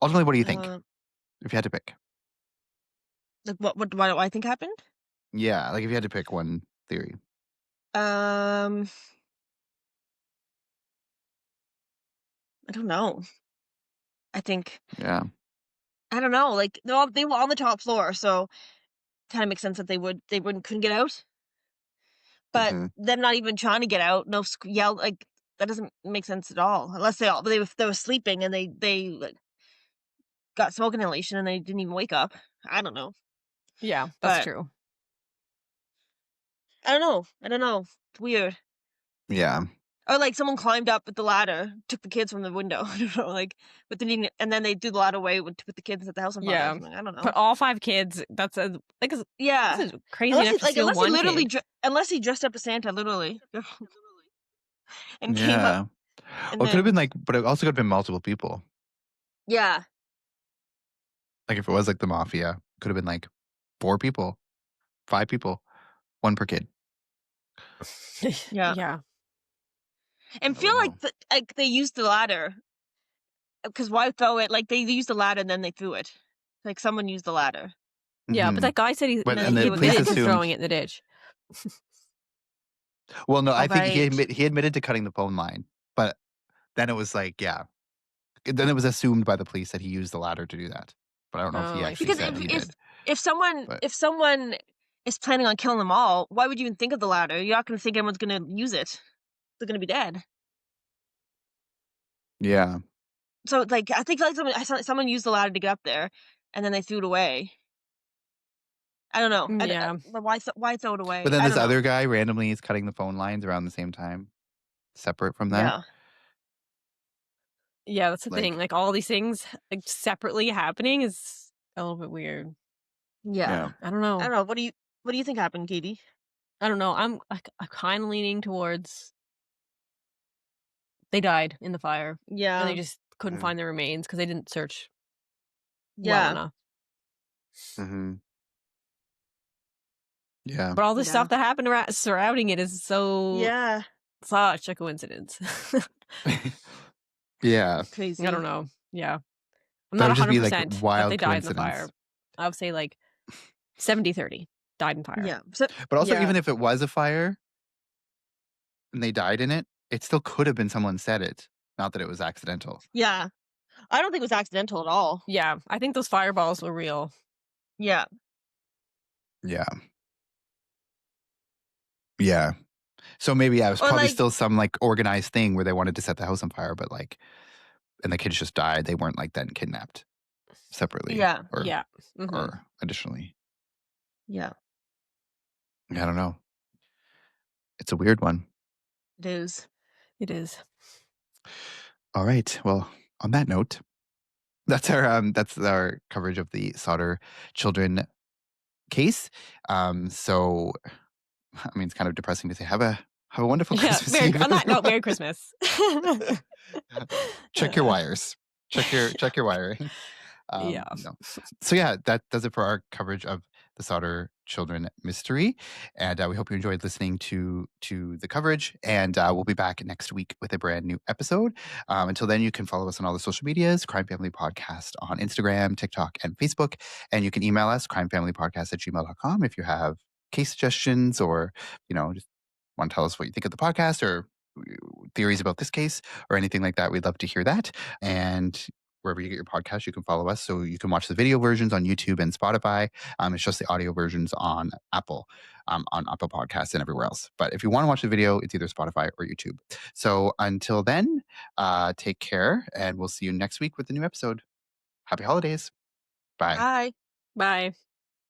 ultimately, what do you think Uh, if you had to pick? like what do I think happened? Yeah, like if you had to pick one theory. Um, I don't know. I think Yeah. I don't know. Like they were on the top floor, so kind of makes sense that they wouldn't couldn't get out. But Hmm. them not even trying to get out, no yell like that doesn't make sense at all. Unless they were sleeping and they like, got smoke inhalation and they didn't even wake up. I don't know, Yeah, that's but true. I don't know. I don't know. It's weird. Yeah. Or like someone climbed up with the ladder, took the kids from the window. I don't know, like, but then and then they do the ladder away with the kids at the house on fire or Yeah. something. I don't know. Put all 5 kids, that's a like, this Yeah, is crazy enough to steal unless he 1 literally kid. unless he dressed up as Santa literally and came up Yeah. and Well, it could have then been like, but it also could have been multiple people. yeah Like if it was like the mafia, it could have been like 4 people, 5 people, one per kid. yeah Yeah. and I would feel like know. like they used the ladder because why throw it like they used the ladder and then they threw it like someone used the ladder Yeah, but Hmm. that guy said and But then they and he the threw it police back. admitted to throwing assumed. it in the ditch. Well, no, All I think right. he admitted to cutting the phone line, but then it was like, yeah, then it was assumed by the police that he used the ladder to do that. But I don't know if he Oh, I actually Because see. said he did. if someone But if someone is planning on killing them all, why would you even think of the ladder? You're not going to think anyone's going to use it. They're going to be dead. yeah, So like I think like I saw someone used the ladder to get up there, and then they threw it away. I don't know. Yeah. But why throw it but away? then I this don't know. other guy randomly is cutting the phone lines around the same time, separate from that. Yeah. Yeah, that's the thing, Like, like, all these things, like, separately happening is a little bit weird. yeah, Yeah. I don't I know. don't know. What do you think happened, Katie? I don't know, I'm kinda leaning towards They died in the fire, and Yeah. they just couldn't Mhm. find the remains because they didn't search well Yeah. enough. Mhm. Yeah. But all the Yeah. stuff that happened surrounding it is Yeah. such a coincidence. Yeah. Crazy. I don't know. Yeah. I'm That not would just be, like, 100% that they wild died in the fire. coincidence. I would say, like, 70-30 died in fire. Yeah. So But also, yeah. even if it was a fire and they died in it still could have been someone set it, not that it was accidental. Yeah. I don't think it was accidental at all. Yeah, I think those fireballs were real. Yeah. Yeah. Yeah. So maybe, yeah, it was Or probably like, still some, like, organized thing where they wanted to set the house on fire, but, like and the kids just died. They weren't, like, then kidnapped separately yeah. Yeah. Mhm. or additionally. Yeah. I don't know. It's a weird one. It is. It is. All right. Well, on that note, that's our coverage of the Sodder Children case. So I mean, it's kind of depressing to say have a wonderful Yeah, Christmas Eve. on that note, Merry Christmas. Check your wires. Check your wiring. Yeah. No. So yeah, that does it for our coverage of the Sodder Children mystery, and we hope you enjoyed listening to the coverage. And we'll be back next week with a brand new episode. Until then, you can follow us on all the social medias: Crime Family Podcast on Instagram, TikTok, and Facebook. And you can email us crimefamilypodcast@gmail.com if you have case suggestions or just want to tell us what you think of the podcast or theories about this case or anything like that. We'd love to hear that. And wherever you get your podcast, you can follow us. So you can watch the video versions on YouTube and Spotify. It's just the audio versions on Apple Podcasts and everywhere else. But if you want to watch the video, it's either Spotify or YouTube. So until then, take care, and we'll see you next week with a new episode. Happy holidays. Bye. Bye. Bye.